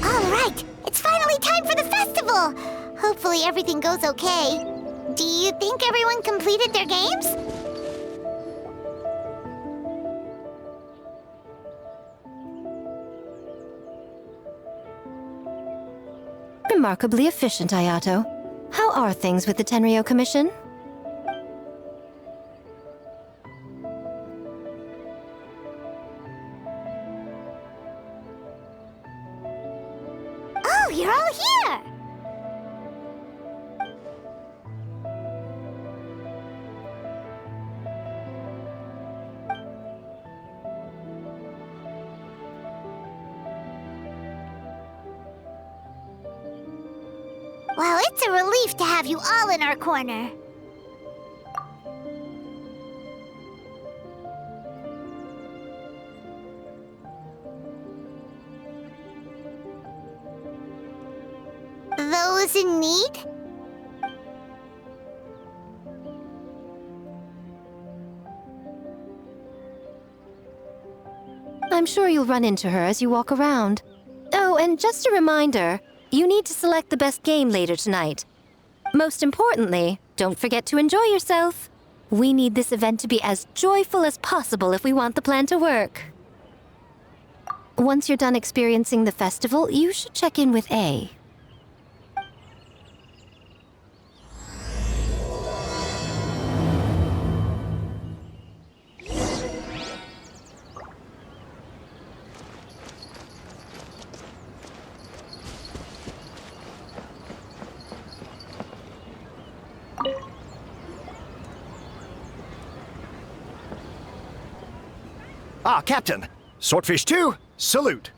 All right, it's finally time for the festival. Hopefully everything goes okay. Do you think everyone completed their games? Remarkably efficient, Ayato. How are things with the Tenryo Commission? Oh, you're all here! Well, it's a relief to have you all in our corner. Those in need? I'm sure you'll run into her as you walk around. Oh, and just a reminder, you need to select the best game later tonight. Most importantly, don't forget to enjoy yourself. We need this event to be as joyful as possible if we want the plan to work. Once you're done experiencing the festival, you should check in with A. Ah, Captain! Swordfish 2, salute!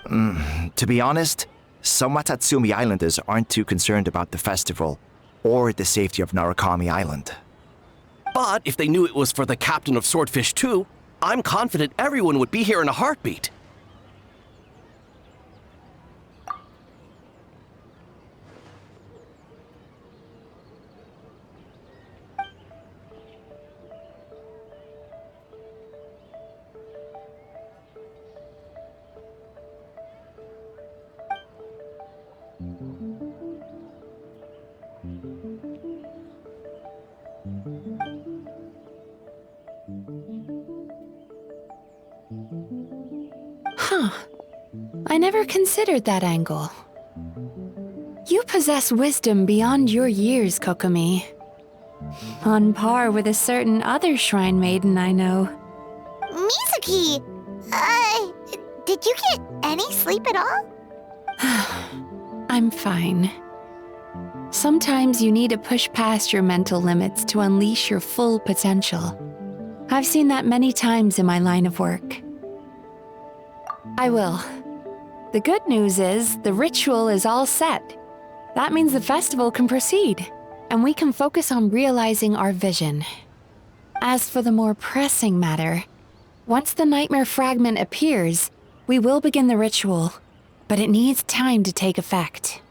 To be honest, some Watatsumi Islanders aren't too concerned about the festival or the safety of Narukami Island. But if they knew it was for the captain of Swordfish 2, I'm confident everyone would be here in a heartbeat. I never considered that angle. You possess wisdom beyond your years, Kokomi. On par with a certain other shrine maiden I know. Mizuki! Did you get any sleep at all? I'm fine. Sometimes you need to push past your mental limits to unleash your full potential. I've seen that many times in my line of work. I will. The good news is, the ritual is all set. That means the festival can proceed, and we can focus on realizing our vision. As for the more pressing matter, once the nightmare fragment appears, we will begin the ritual, but it needs time to take effect.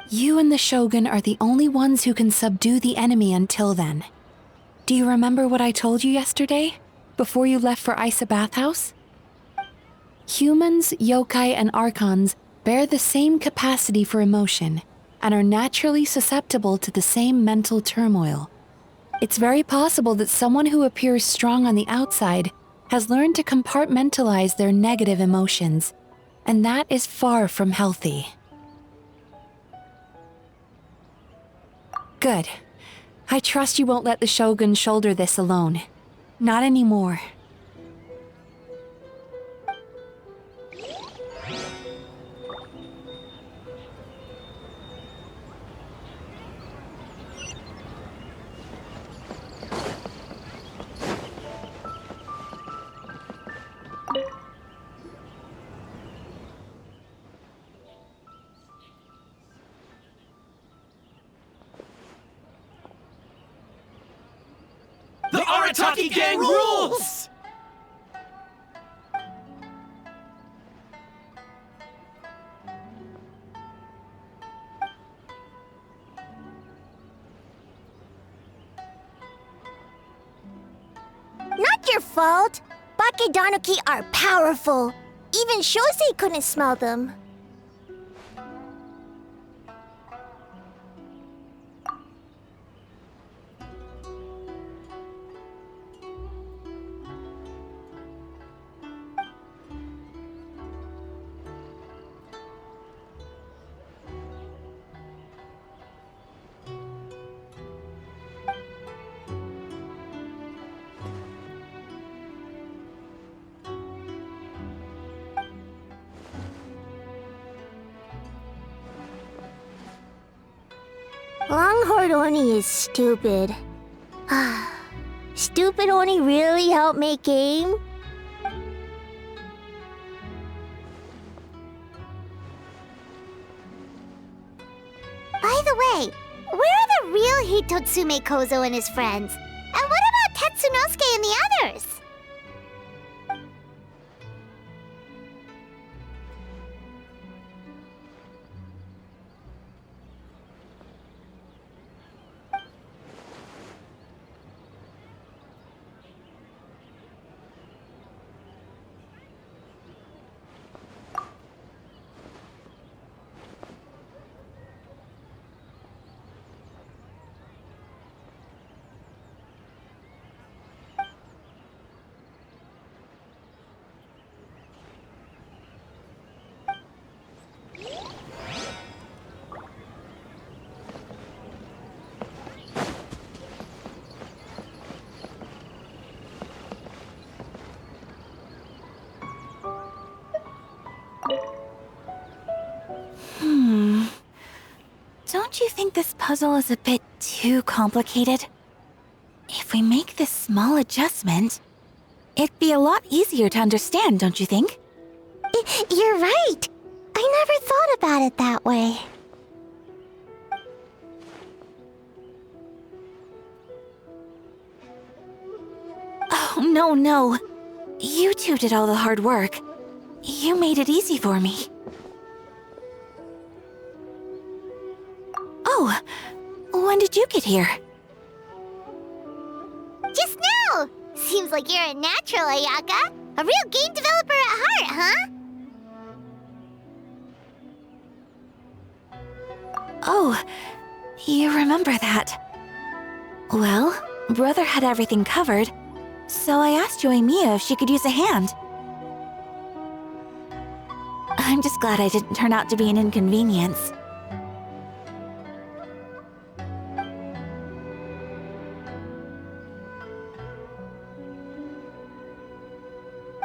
You and the Shogun are the only ones who can subdue the enemy until then. Do you remember what I told you yesterday, before you left for Isa Bathhouse? Humans, yokai, and archons bear the same capacity for emotion and are naturally susceptible to the same mental turmoil. It's very possible that someone who appears strong on the outside has learned to compartmentalize their negative emotions, and that is far from healthy. Good. I trust you won't let the Shogun shoulder this alone. Not anymore. Arataki gang rules! Not your fault. Bakedanuki are powerful. Even Shosei couldn't smell them. Longhorn Oni is stupid. Stupid Oni really helped make game? By the way, where are the real Hitotsume Kozo and his friends? And what about Tetsunosuke and the others? Don't you think this puzzle is a bit too complicated? If we make this small adjustment, it'd be a lot easier to understand, don't you think? You're right. I never thought about it that way. Oh, no. You two did all the hard work. You made it easy for me. Oh, when did you get here? Just now! Seems like you're a natural, Ayaka. A real game developer at heart, huh? Oh, you remember that. Well, Brother had everything covered, so I asked Yoimiya if she could use a hand. I'm just glad I didn't turn out to be an inconvenience.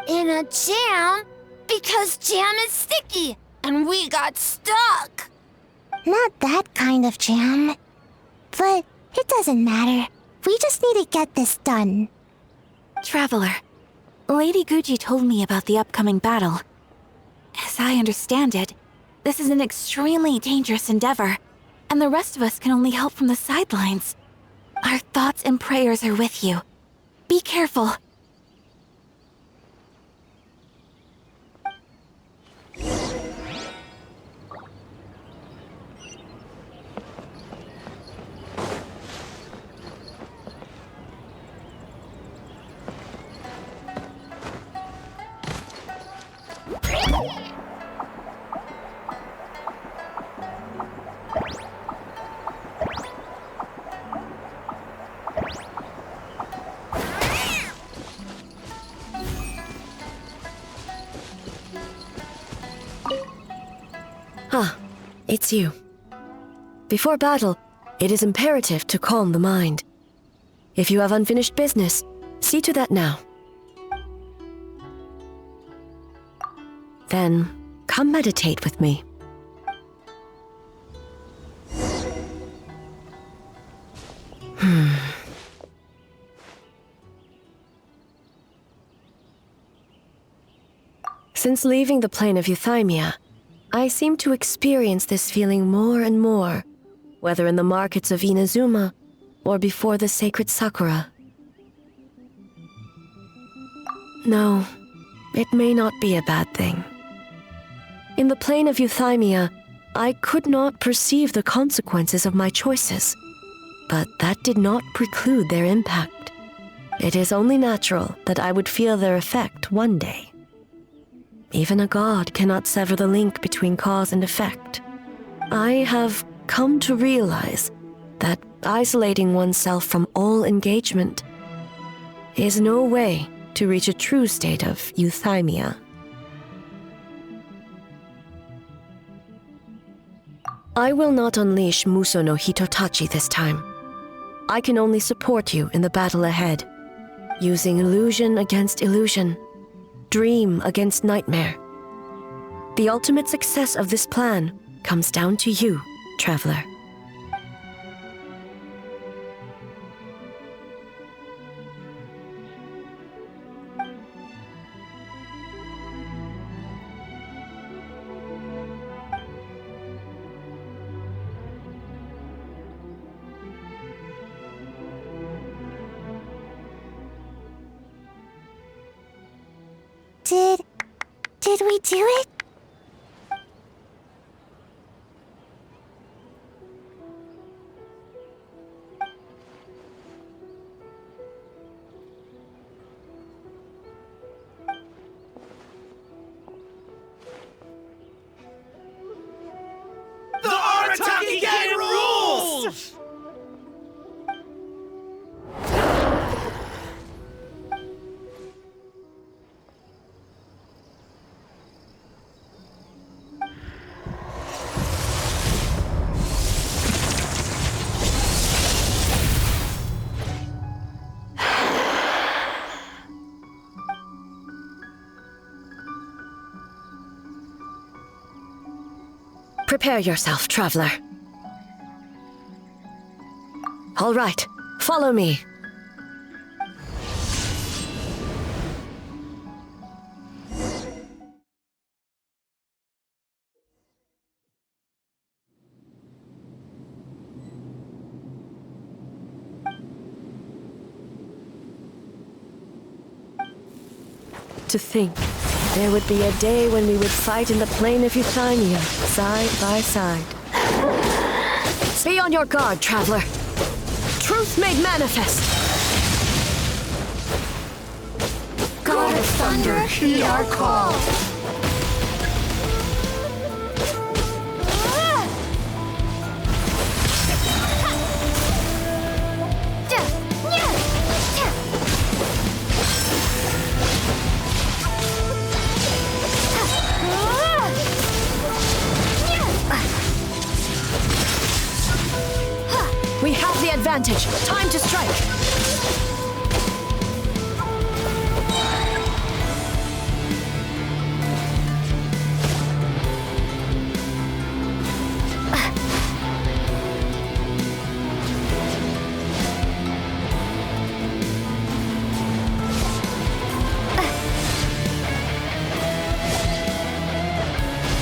In a jam? Because jam is sticky, and we got stuck. Not that kind of jam. But it doesn't matter. We just need to get this done. Traveler, Lady Guji told me about the upcoming battle. As I understand it, this is an extremely dangerous endeavor, and the rest of us can only help from the sidelines. Our thoughts and prayers are with you. Be careful. It's you. Before battle, it is imperative to calm the mind. If you have unfinished business, see to that now. Then, come meditate with me. Since leaving the plane of Yoimiya, I seem to experience this feeling more and more, whether in the markets of Inazuma or before the sacred Sakura. No, it may not be a bad thing. In the plane of Euthymia, I could not perceive the consequences of my choices, but that did not preclude their impact. It is only natural that I would feel their effect one day. Even a god cannot sever the link between cause and effect. I have come to realize that isolating oneself from all engagement is no way to reach a true state of euthymia. I will not unleash Muso no Hitotachi this time. I can only support you in the battle ahead, using illusion against illusion, dream against nightmare. The ultimate success of this plan comes down to you, traveler. Did we do it? The Aratak gang rules! Prepare yourself, traveler. All right, follow me. To think there would be a day when we would fight in the plain of Euthymia, side by side. Be on your guard, traveler. Truth made manifest. God of Thunder, heed our call. We have the advantage. Time to strike.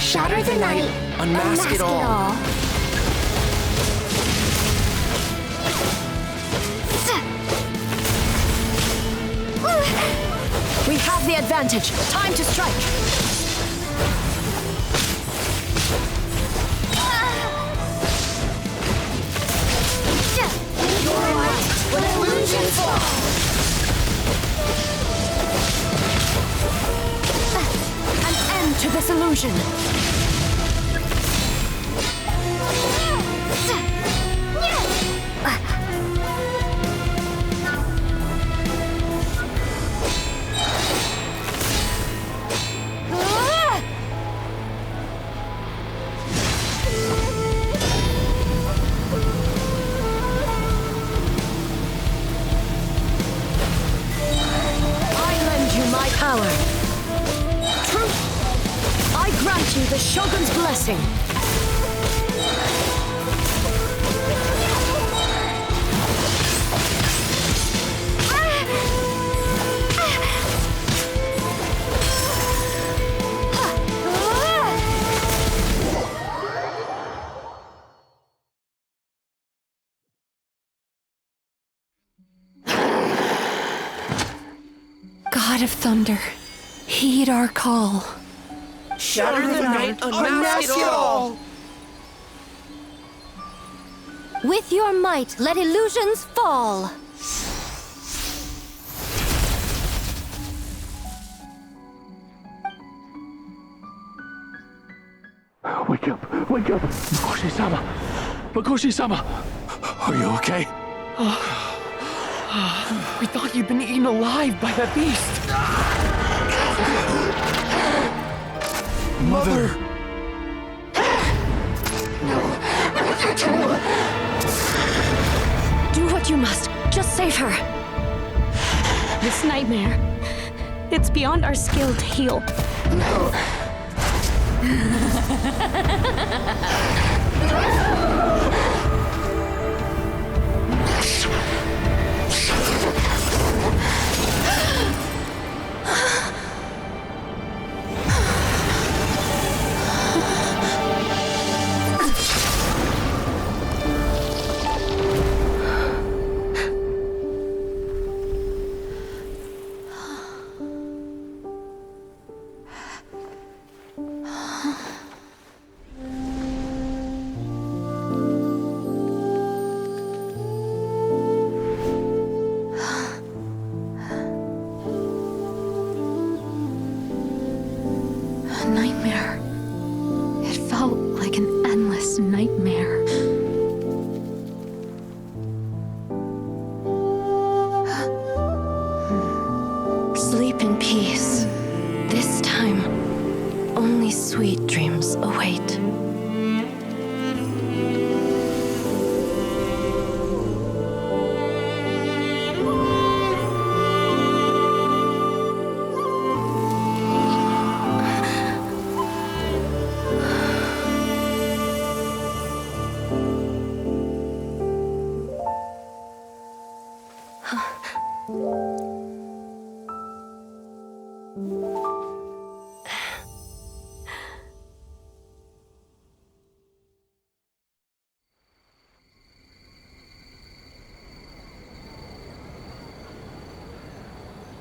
Shatter the night. Unmask it all. We have the advantage. Time to strike. Your light when illusions fall. An end to this illusion. Power. Truth. I grant you the Shogun's blessing. God of Thunder, heed our call. Shatter the night, unmask it all! With your might, let illusions fall! Wake up! Wake up! Mikoshi-sama! Mikoshi-sama! Are you okay? We thought you'd been eaten alive by that beast! Mother! Do what you must. Just save her. This nightmare, it's beyond our skill to heal. Nightmare. It felt like an endless nightmare. Sleep in peace. This time, only sweet dreams await.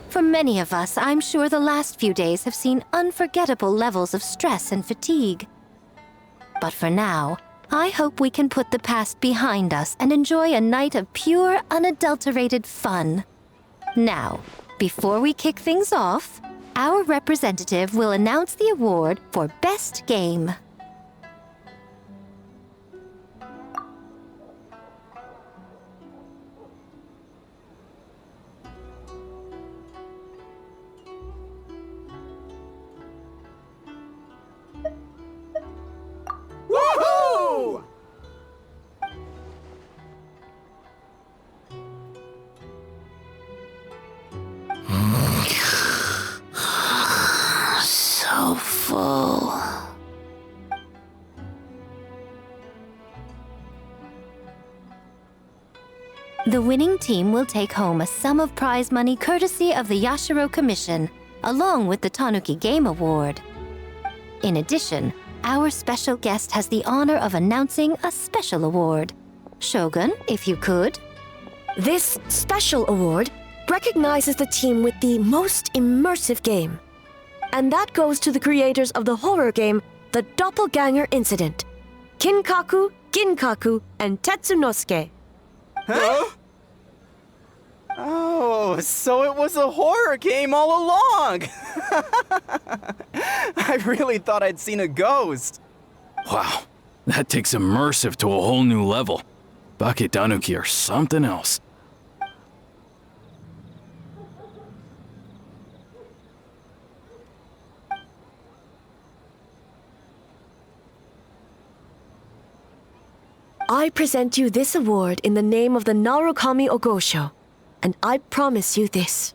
For many of us, I'm sure the last few days have seen unforgettable levels of stress and fatigue. But for now, I hope we can put the past behind us and enjoy a night of pure, unadulterated fun. Now, before we kick things off, our representative will announce the award for Best Game. Woohoo! So full. The winning team will take home a sum of prize money courtesy of the Yashiro Commission, along with the Tanuki Game Award. In addition, our special guest has the honor of announcing a special award. Shogun, if you could. This special award recognizes the team with the most immersive game. And that goes to the creators of the horror game, The Doppelganger Incident. Kinkaku, Ginkaku, and Tetsunosuke. Huh? Oh, so it was a horror game all along! I really thought I'd seen a ghost. Wow, that takes immersive to a whole new level. Baketanuki are something else. I present you this award in the name of the Narukami Ogosho, and I promise you this.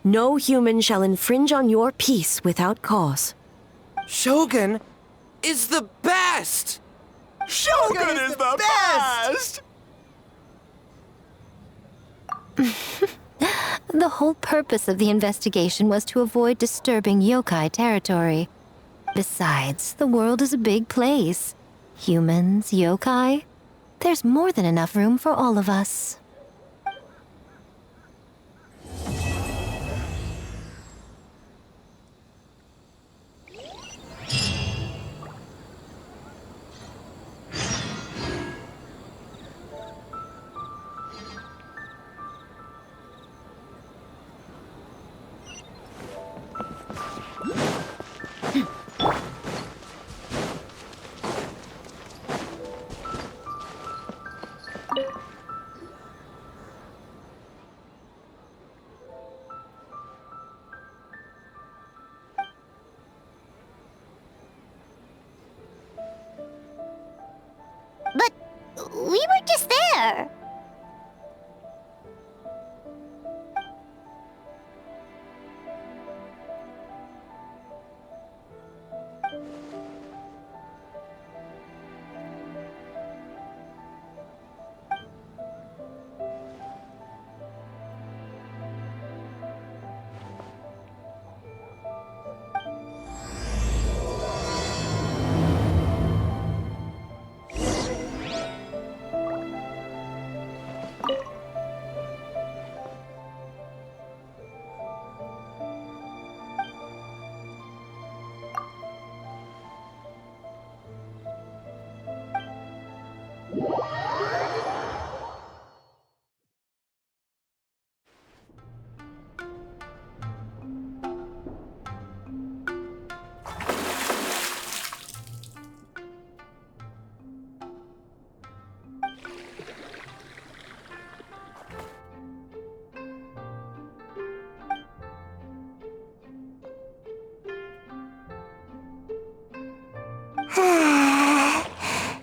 No human shall infringe on your peace without cause. Shogun is the best! Shogun is the best! The whole purpose of the investigation was to avoid disturbing yokai territory. Besides, the world is a big place. Humans, yokai, there's more than enough room for all of us. We were just there.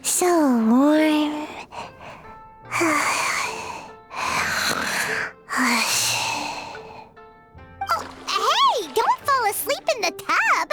So warm. Oh, hey! Don't fall asleep in the tub!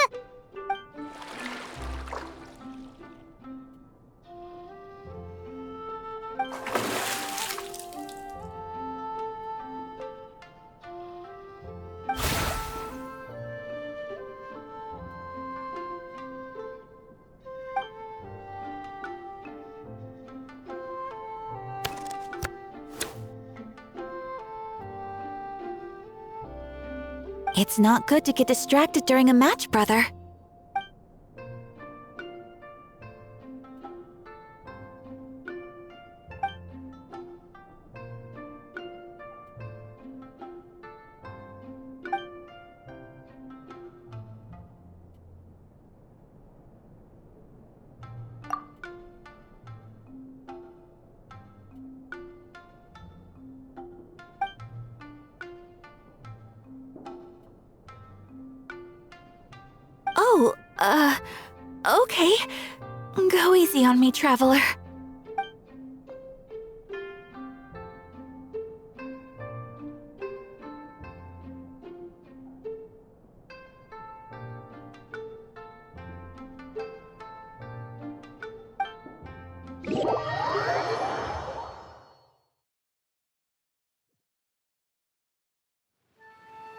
It's not good to get distracted during a match, brother. Oh, okay. Go easy on me, traveler.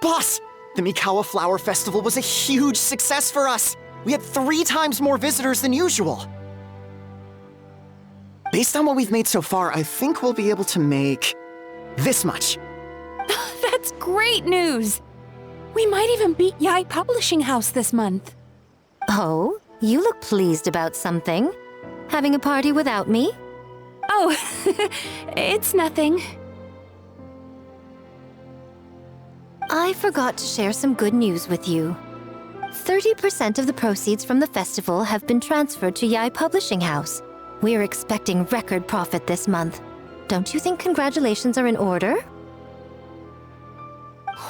Boss! The Mikawa Flower Festival was a huge success for us! We had 3 times more visitors than usual! Based on what we've made so far, I think we'll be able to make this much. That's great news! We might even beat Yae Publishing House this month. Oh, you look pleased about something. Having a party without me? Oh, it's nothing. I forgot to share some good news with you. 30% of the proceeds from the festival have been transferred to Yae Publishing House. We are expecting record profit this month. Don't you think congratulations are in order?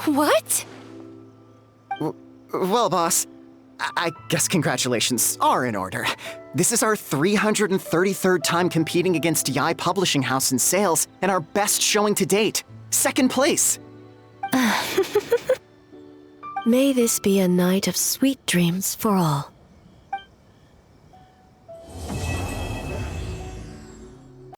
What? Well, boss, I guess congratulations are in order. This is our 333rd time competing against Yae Publishing House in sales, and our best showing to date. 2nd place. May this be a night of sweet dreams for all.